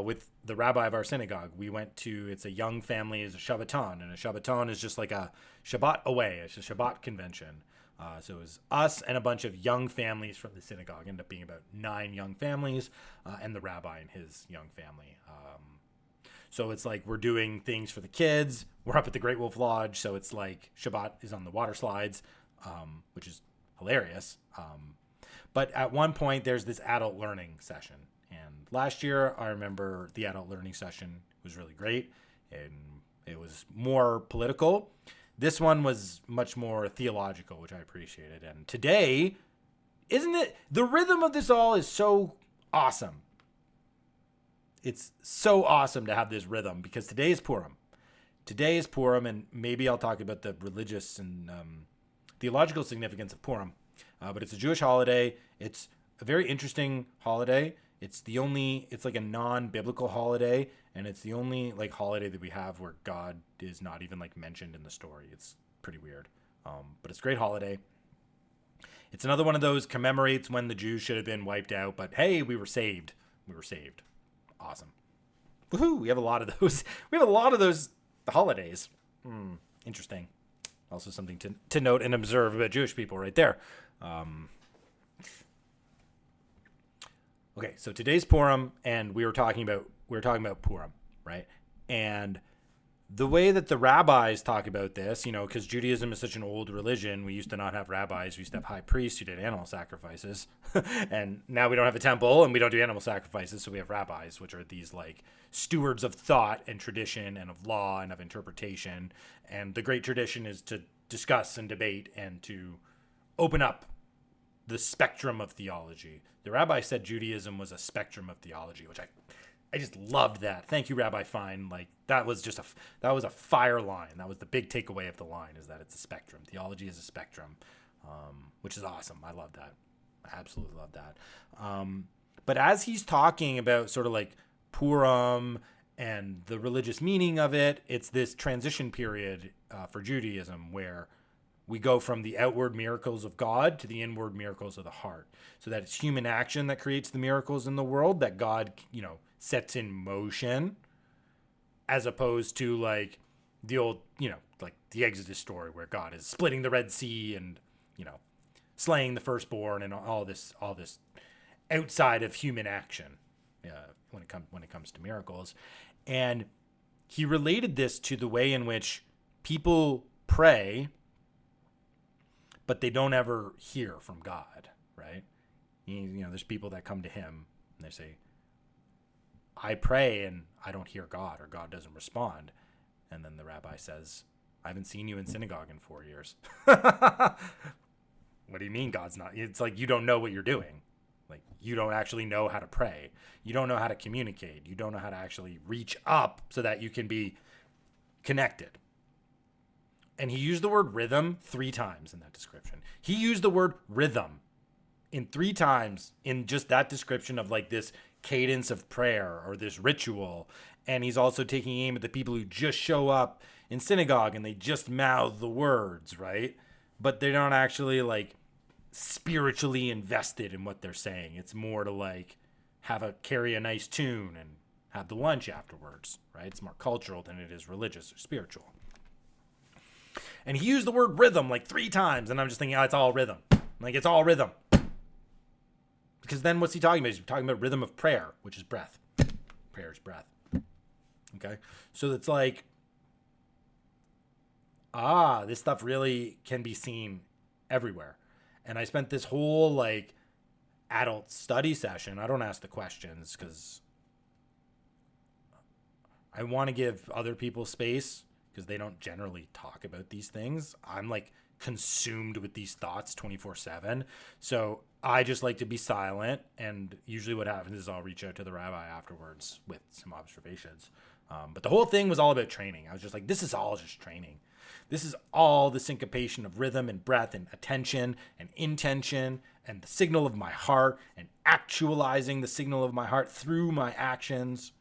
with the rabbi of our synagogue. We went to, it's a young family, it's a Shabbaton, and a Shabbaton is just like a Shabbat away. It's a Shabbat convention So it was us and a bunch of young families from the synagogue. Ended up being about 9 young families, and the rabbi and his young family. So it's like we're doing things for the kids. We're up at the Great Wolf Lodge, so it's like Shabbat is on the water slides, which is hilarious. But at one point, there's this adult learning session. And last year, I remember the adult learning session was really great, and it was more political. This one was much more theological, which I appreciated. And today, isn't it? The rhythm of this all is so awesome. It's so awesome to have this rhythm because today is Purim. Today is Purim, and maybe I'll talk about the religious and theological significance of Purim. But it's a Jewish holiday. It's a very interesting holiday. It's like a non-biblical holiday, and it's the only like holiday that we have where God is not even like mentioned in the story. It's pretty weird. But it's a great holiday. It's another one of those commemorates when the Jews should have been wiped out, but hey, we were saved. We were saved. Awesome. Woohoo! We have a lot of those. We have a lot of those holidays. Interesting. Also something to note and observe about Jewish people right there. Okay, so today's Purim, and we were talking about Purim, right? And the way that the rabbis talk about this, because Judaism is such an old religion, we used to not have rabbis. We used to have high priests who did animal sacrifices. And now we don't have a temple and we don't do animal sacrifices. So we have rabbis, which are these like stewards of thought and tradition and of law and of interpretation. And the great tradition is to discuss and debate and to open up the spectrum of theology. The rabbi said Judaism was a spectrum of theology, which I just loved that. Thank you, Rabbi Fine. Like that was a fire line. That was the big takeaway of the line, is that it's a spectrum. Theology is a spectrum, which is awesome. I love that. I absolutely love that. But as he's talking about sort of like Purim and the religious meaning of it, it's this transition period for Judaism where we go from the outward miracles of God to the inward miracles of the heart. So that it's human action that creates the miracles in the world that God, sets in motion, as opposed to like the old, like the Exodus story where God is splitting the Red Sea and, slaying the firstborn and all this outside of human action when it comes to miracles. And he related this to the way in which people pray, but they don't ever hear from God, right? There's people that come to him and they say, I pray and I don't hear God, or God doesn't respond. And then the rabbi says, I haven't seen you in synagogue in 4 years. What do you mean God's not? It's like you don't know what you're doing. Like you don't actually know how to pray. You don't know how to communicate. You don't know how to actually reach up so that you can be connected. And he used the word rhythm 3 times in that description. He used the word rhythm in 3 times in just that description of like this cadence of prayer or this ritual. And he's also taking aim at the people who just show up in synagogue and they just mouth the words, right? But they're not actually like spiritually invested in what they're saying. It's more to like carry a nice tune and have the lunch afterwards, right? It's more cultural than it is religious or spiritual. And he used the word rhythm like 3 times. And I'm just thinking, it's all rhythm. Like, it's all rhythm. Because then what's he talking about? He's talking about rhythm of prayer, which is breath. Prayer is breath. Okay? So it's like, this stuff really can be seen everywhere. And I spent this whole, like, adult study session. I don't ask the questions because I want to give other people space, because they don't generally talk about these things. I'm like consumed with these thoughts 24/7. So I just like to be silent. And usually what happens is I'll reach out to the rabbi afterwards with some observations. But the whole thing was all about training. I was just like, this is all just training. This is all the syncopation of rhythm and breath and attention and intention and the signal of my heart and actualizing the signal of my heart through my actions.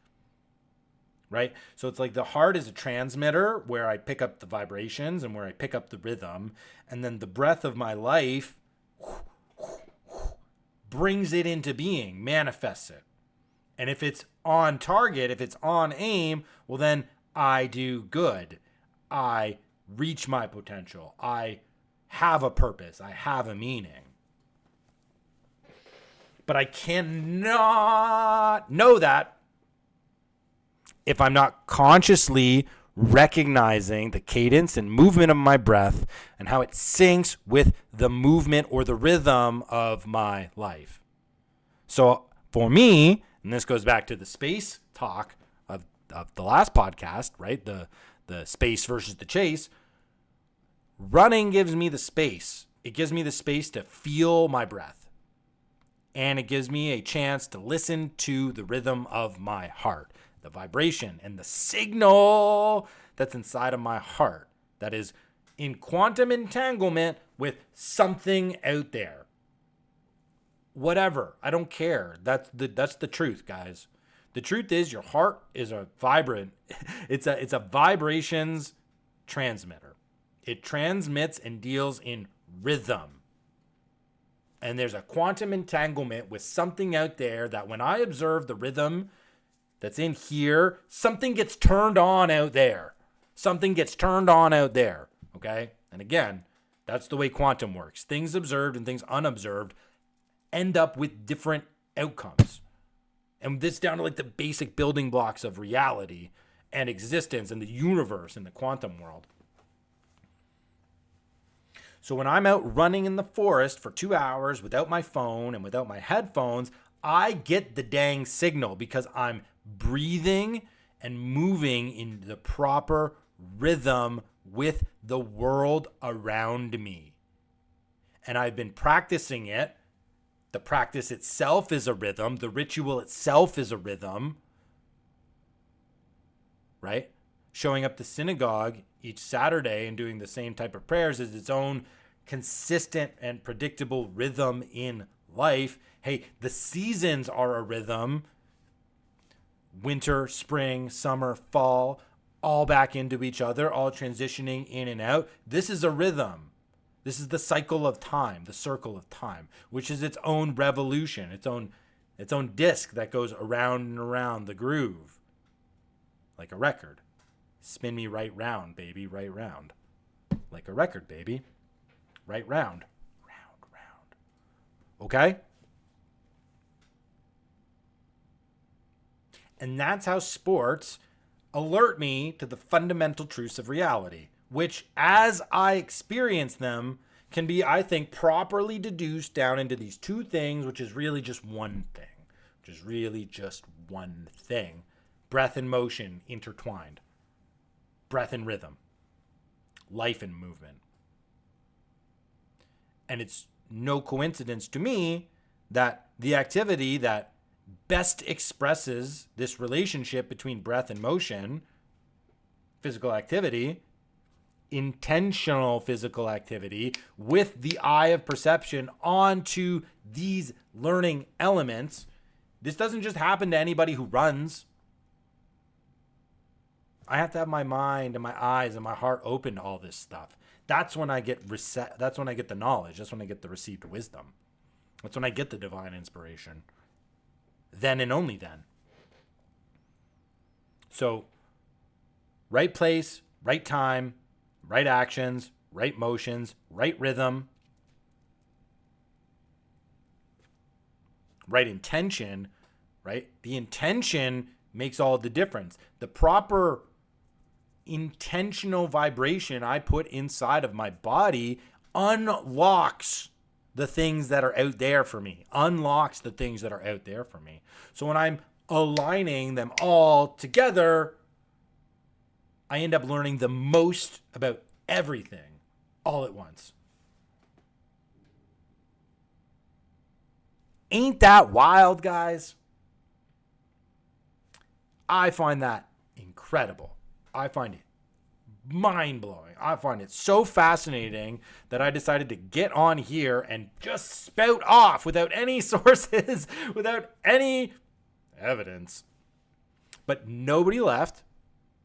Right? So it's like the heart is a transmitter where I pick up the vibrations and where I pick up the rhythm. And then the breath of my life brings it into being, manifests it. And if it's on target, if it's on aim, well, then I do good. I reach my potential. I have a purpose. I have a meaning. But I cannot know that if I'm not consciously recognizing the cadence and movement of my breath and how it syncs with the movement or the rhythm of my life. So for me, and this goes back to the space talk of the last podcast, right? The space versus the chase. Running gives me the space. It gives me the space to feel my breath. And it gives me a chance to listen to the rhythm of my heart, the vibration and the signal that's inside of my heart that is in quantum entanglement with something out there. Whatever, I don't care. That's the truth, guys. The truth is your heart is a vibrant, it's a vibrations transmitter. It transmits and deals in rhythm. And there's a quantum entanglement with something out there that when I observe the rhythm that's in here, something gets turned on out there. Something gets turned on out there, okay? And again, that's the way quantum works. Things observed and things unobserved end up with different outcomes. And this down to like the basic building blocks of reality and existence and the universe and the quantum world. So when I'm out running in the forest for 2 hours without my phone and without my headphones, I get the dang signal because I'm breathing and moving in the proper rhythm with the world around me. And I've been practicing it. The practice itself is a rhythm. The ritual itself is a rhythm. Right? Showing up to synagogue each Saturday and doing the same type of prayers is its own consistent and predictable rhythm in life. Hey, the seasons are a rhythm. Winter, spring, summer, fall, all back into each other, all transitioning in and out. This is a rhythm. This is the cycle of time, the circle of time, which is its own revolution, its own disc that goes around and around the groove, like a record. Spin me right round, baby, right round. Like a record, baby. Right round. Round, round. Okay? And that's how sports alert me to the fundamental truths of reality, which, as I experience them, can be, I think, properly deduced down into these two things, which is really just one thing. Which is really just one thing. Breath and motion intertwined. Breath and rhythm. Life and movement. And it's no coincidence to me that the activity that best expresses this relationship between breath and motion, physical activity, intentional physical activity with the eye of perception onto these learning elements. This doesn't just happen to anybody who runs. I have to have my mind and my eyes and my heart open to all this stuff. That's when I get that's when I get the knowledge. That's when I get the received wisdom. That's when I get the divine inspiration. Then and only then. So, right place, right time, right actions, right motions, right rhythm, right intention, right? The intention makes all the difference. The proper intentional vibration I put inside of my body unlocks the things that are out there for me, unlocks the things that are out there for me. So when I'm aligning them all together, I end up learning the most about everything all at once. Ain't that wild, guys? I find that incredible. I find it mind-blowing. I find it so fascinating that I decided to get on here and just spout off without any sources, without any evidence. But nobody left.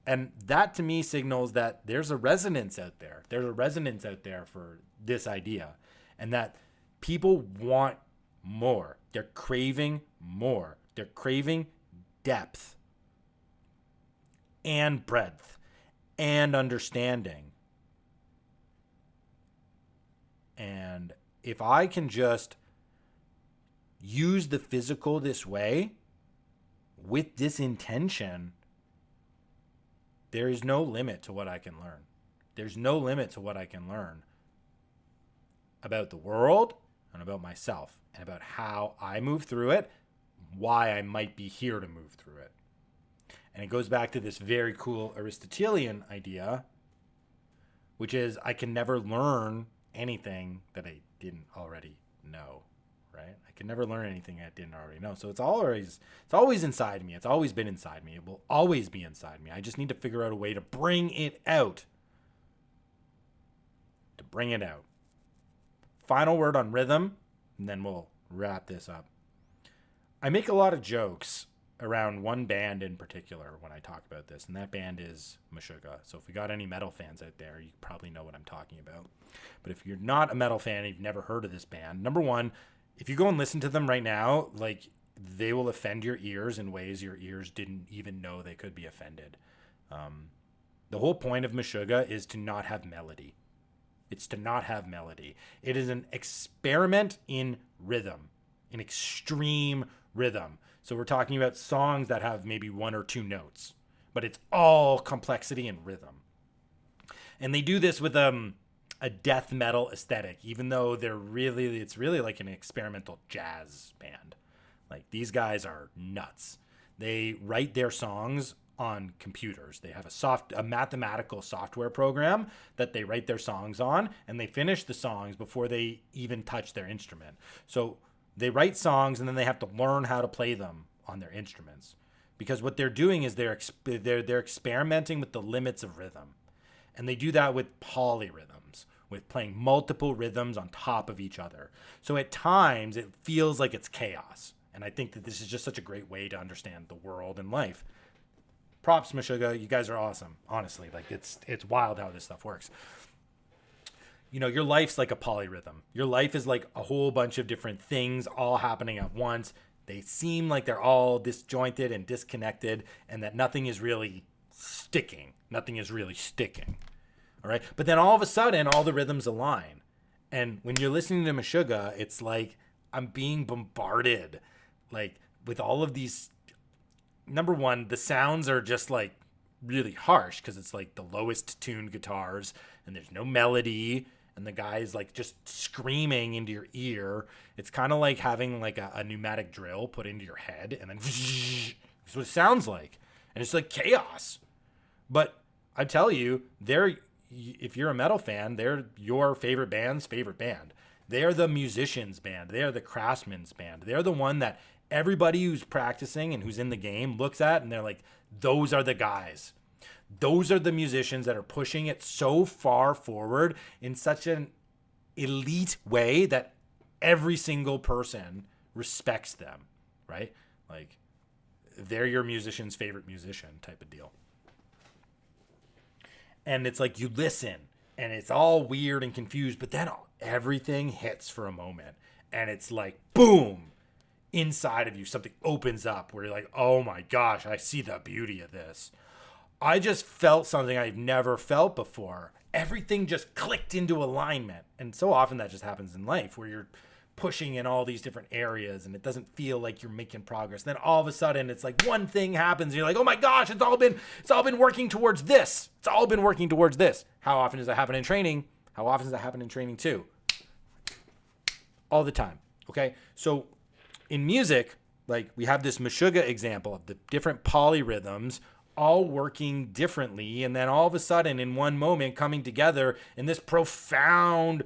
And that to me signals that there's a resonance out there. There's a resonance out there for this idea. And that people want more. They're craving more. They're craving depth and breadth and understanding. And if I can just use the physical this way with this intention, there is no limit to what I can learn. There's no limit to what I can learn about the world and about myself and about how I move through it, why I might be here to move through it. And it goes back to this very cool Aristotelian idea, which is I can never learn anything that I didn't already know, right? I can never learn anything I didn't already know. So it's always inside me. It's always been inside me. It will always be inside me. I just need to figure out a way to bring it out. Final word on rhythm, and then we'll wrap this up. I make a lot of jokes around one band in particular when I talk about this, and that band is Meshuggah. So if we got any metal fans out there, you probably know what I'm talking about. But if you're not a metal fan and you've never heard of this band, number one, if you go and listen to them right now, like, they will offend your ears in ways your ears didn't even know they could be offended. The whole point of Meshuggah is to not have melody. It's to not have melody. It is an experiment in rhythm, in extreme rhythm. So we're talking about songs that have maybe one or two notes, but it's all complexity and rhythm. And they do this with a death metal aesthetic, even though it's really like an experimental jazz band. Like, these guys are nuts. They write their songs on computers. They have a mathematical software program that they write their songs on, and they finish the songs before they even touch their instrument. So they write songs and then they have to learn how to play them on their instruments, because what they're doing is they're experimenting with the limits of rhythm. And they do that with polyrhythms, with playing multiple rhythms on top of each other. So at times it feels like it's chaos. And I think that this is just such a great way to understand the world and life. Props, Meshuggah. You guys are awesome. Honestly, like, it's wild how this stuff works. You know, your life's like a polyrhythm. Your life is like a whole bunch of different things all happening at once. They seem like they're all disjointed and disconnected, and that nothing is really sticking. Nothing is really sticking. All right. But then all of a sudden, all the rhythms align. And when you're listening to Meshuggah, it's like I'm being bombarded, like, with all of these. Number one, the sounds are just like really harsh because it's like the lowest tuned guitars and there's no melody, and the guy's like just screaming into your ear. It's kind of like having like a pneumatic drill put into your head, and then that's what it sounds like. And it's like chaos. But I tell you, if you're a metal fan, they're your favorite band's favorite band. They're the musician's band. They're the craftsman's band. They're the one that everybody who's practicing and who's in the game looks at and they're like, those are the guys. Those are the musicians that are pushing it so far forward in such an elite way that every single person respects them, right? Like, they're your musician's favorite musician type of deal. And it's like, you listen and it's all weird and confused, but then everything hits for a moment and it's like, boom. Inside of you, something opens up where you're like, oh my gosh, I see the beauty of this. I just felt something I've never felt before. Everything just clicked into alignment. And so often that just happens in life, where you're pushing in all these different areas and it doesn't feel like you're making progress. Then all of a sudden it's like one thing happens and you're like, oh my gosh, it's all been working towards this. It's all been working towards this. How often does that happen in training? How often does that happen in training too? All the time. Okay. So in music, like, we have this Meshuggah example of the different polyrhythms all working differently, and then all of a sudden in one moment coming together in this profound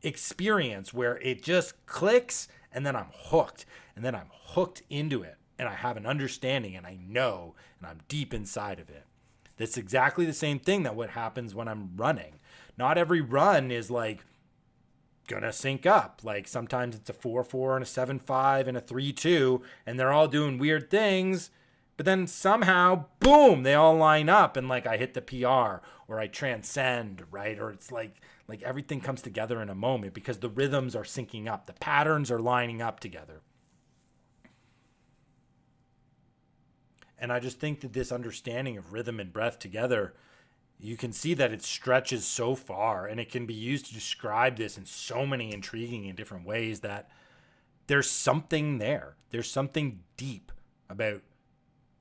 experience where it just clicks, and then I'm hooked, into it, and I have an understanding, and I know, and I'm deep inside of it. That's exactly the same thing that what happens when I'm running. Not every run is like gonna sync up. Like, sometimes it's a 4-4 and a 7-5 and a 3-2, and they're all doing weird things, but then somehow, boom, they all line up, and like I hit the PR or I transcend, right? Or it's like everything comes together in a moment because the rhythms are syncing up, the patterns are lining up together. And I just think that this understanding of rhythm and breath together you can see that it stretches so far, and it can be used to describe this in so many intriguing and different ways that there's something there. There's something deep about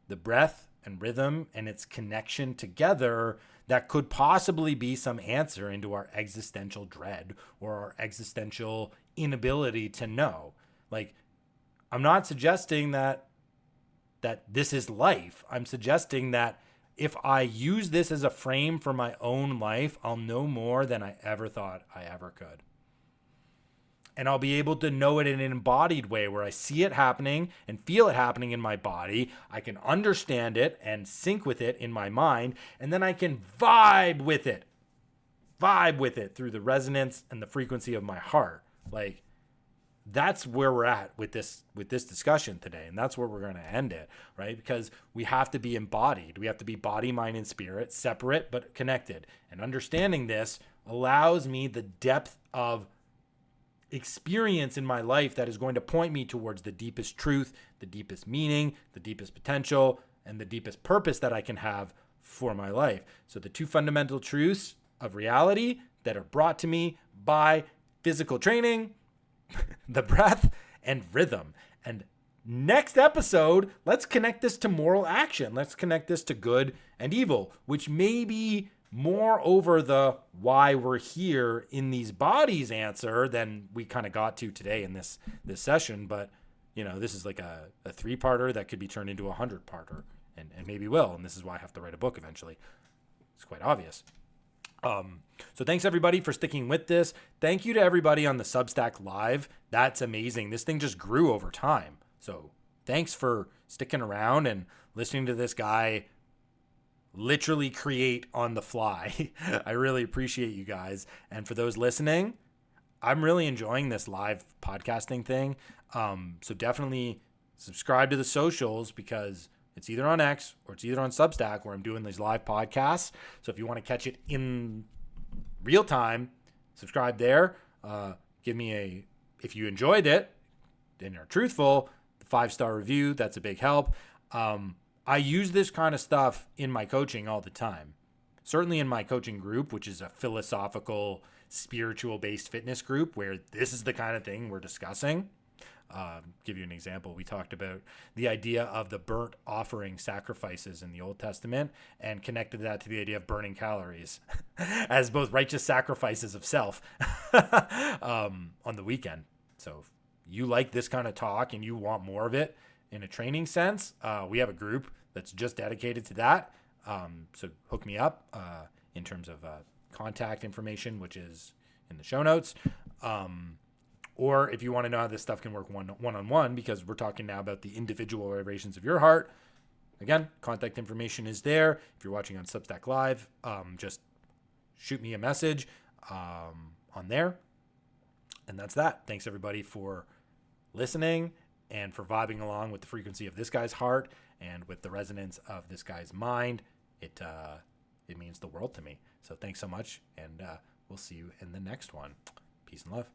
the breath and rhythm and its connection together that could possibly be some answer into our existential dread or our existential inability to know. Like, I'm not suggesting that this is life. I'm suggesting that if I use this as a frame for my own life, I'll know more than I ever thought I ever could. And I'll be able to know it in an embodied way where I see it happening and feel it happening in my body. I can understand it and sync with it in my mind. And then I can vibe with it through the resonance and the frequency of my heart. Like, that's where we're at with this discussion today. And that's where we're going to end it, right? Because we have to be embodied. We have to be body, mind, and spirit, separate but connected. And understanding this allows me the depth of experience in my life that is going to point me towards the deepest truth, the deepest meaning, the deepest potential, and the deepest purpose that I can have for my life. So the two fundamental truths of reality that are brought to me by physical training, the breath, and rhythm. And next episode, let's connect this to moral action. Let's connect this to good and evil, which may be more over the why we're here in these bodies answer than we kind of got to today in this session. But, you know, this is like a 3-parter that could be turned into a 100-parter, and maybe will. And this is why I have to write a book eventually. It's quite obvious. So thanks everybody for sticking with this. Thank you to everybody on the Substack Live. That's amazing. This thing just grew over time. So thanks for sticking around and listening to this guy literally create on the fly. I really appreciate you guys. And for those listening, I'm really enjoying this live podcasting thing. So definitely subscribe to the socials, because it's either on X or it's either on Substack where I'm doing these live podcasts. So if you want to catch it in real time, subscribe there. Give me if you enjoyed it and are truthful, the 5-star review. That's a big help. I use this kind of stuff in my coaching all the time. Certainly in my coaching group, which is a philosophical, spiritual-based fitness group where this is the kind of thing we're discussing. Give you an example. We talked about the idea of the burnt offering sacrifices in the Old Testament and connected that to the idea of burning calories as both righteous sacrifices of self on the weekend. So if you like this kind of talk and you want more of it in a training sense, we have a group that's just dedicated to that. So hook me up in terms of contact information, which is in the show notes. Or if you want to know how this stuff can work one-on-one, because we're talking now about the individual vibrations of your heart. Again, contact information is there. If you're watching on Substack Live, just shoot me a message on there. And that's that. Thanks everybody for listening and for vibing along with the frequency of this guy's heart and with the resonance of this guy's mind. It means the world to me. So thanks so much, and we'll see you in the next one. Peace and love.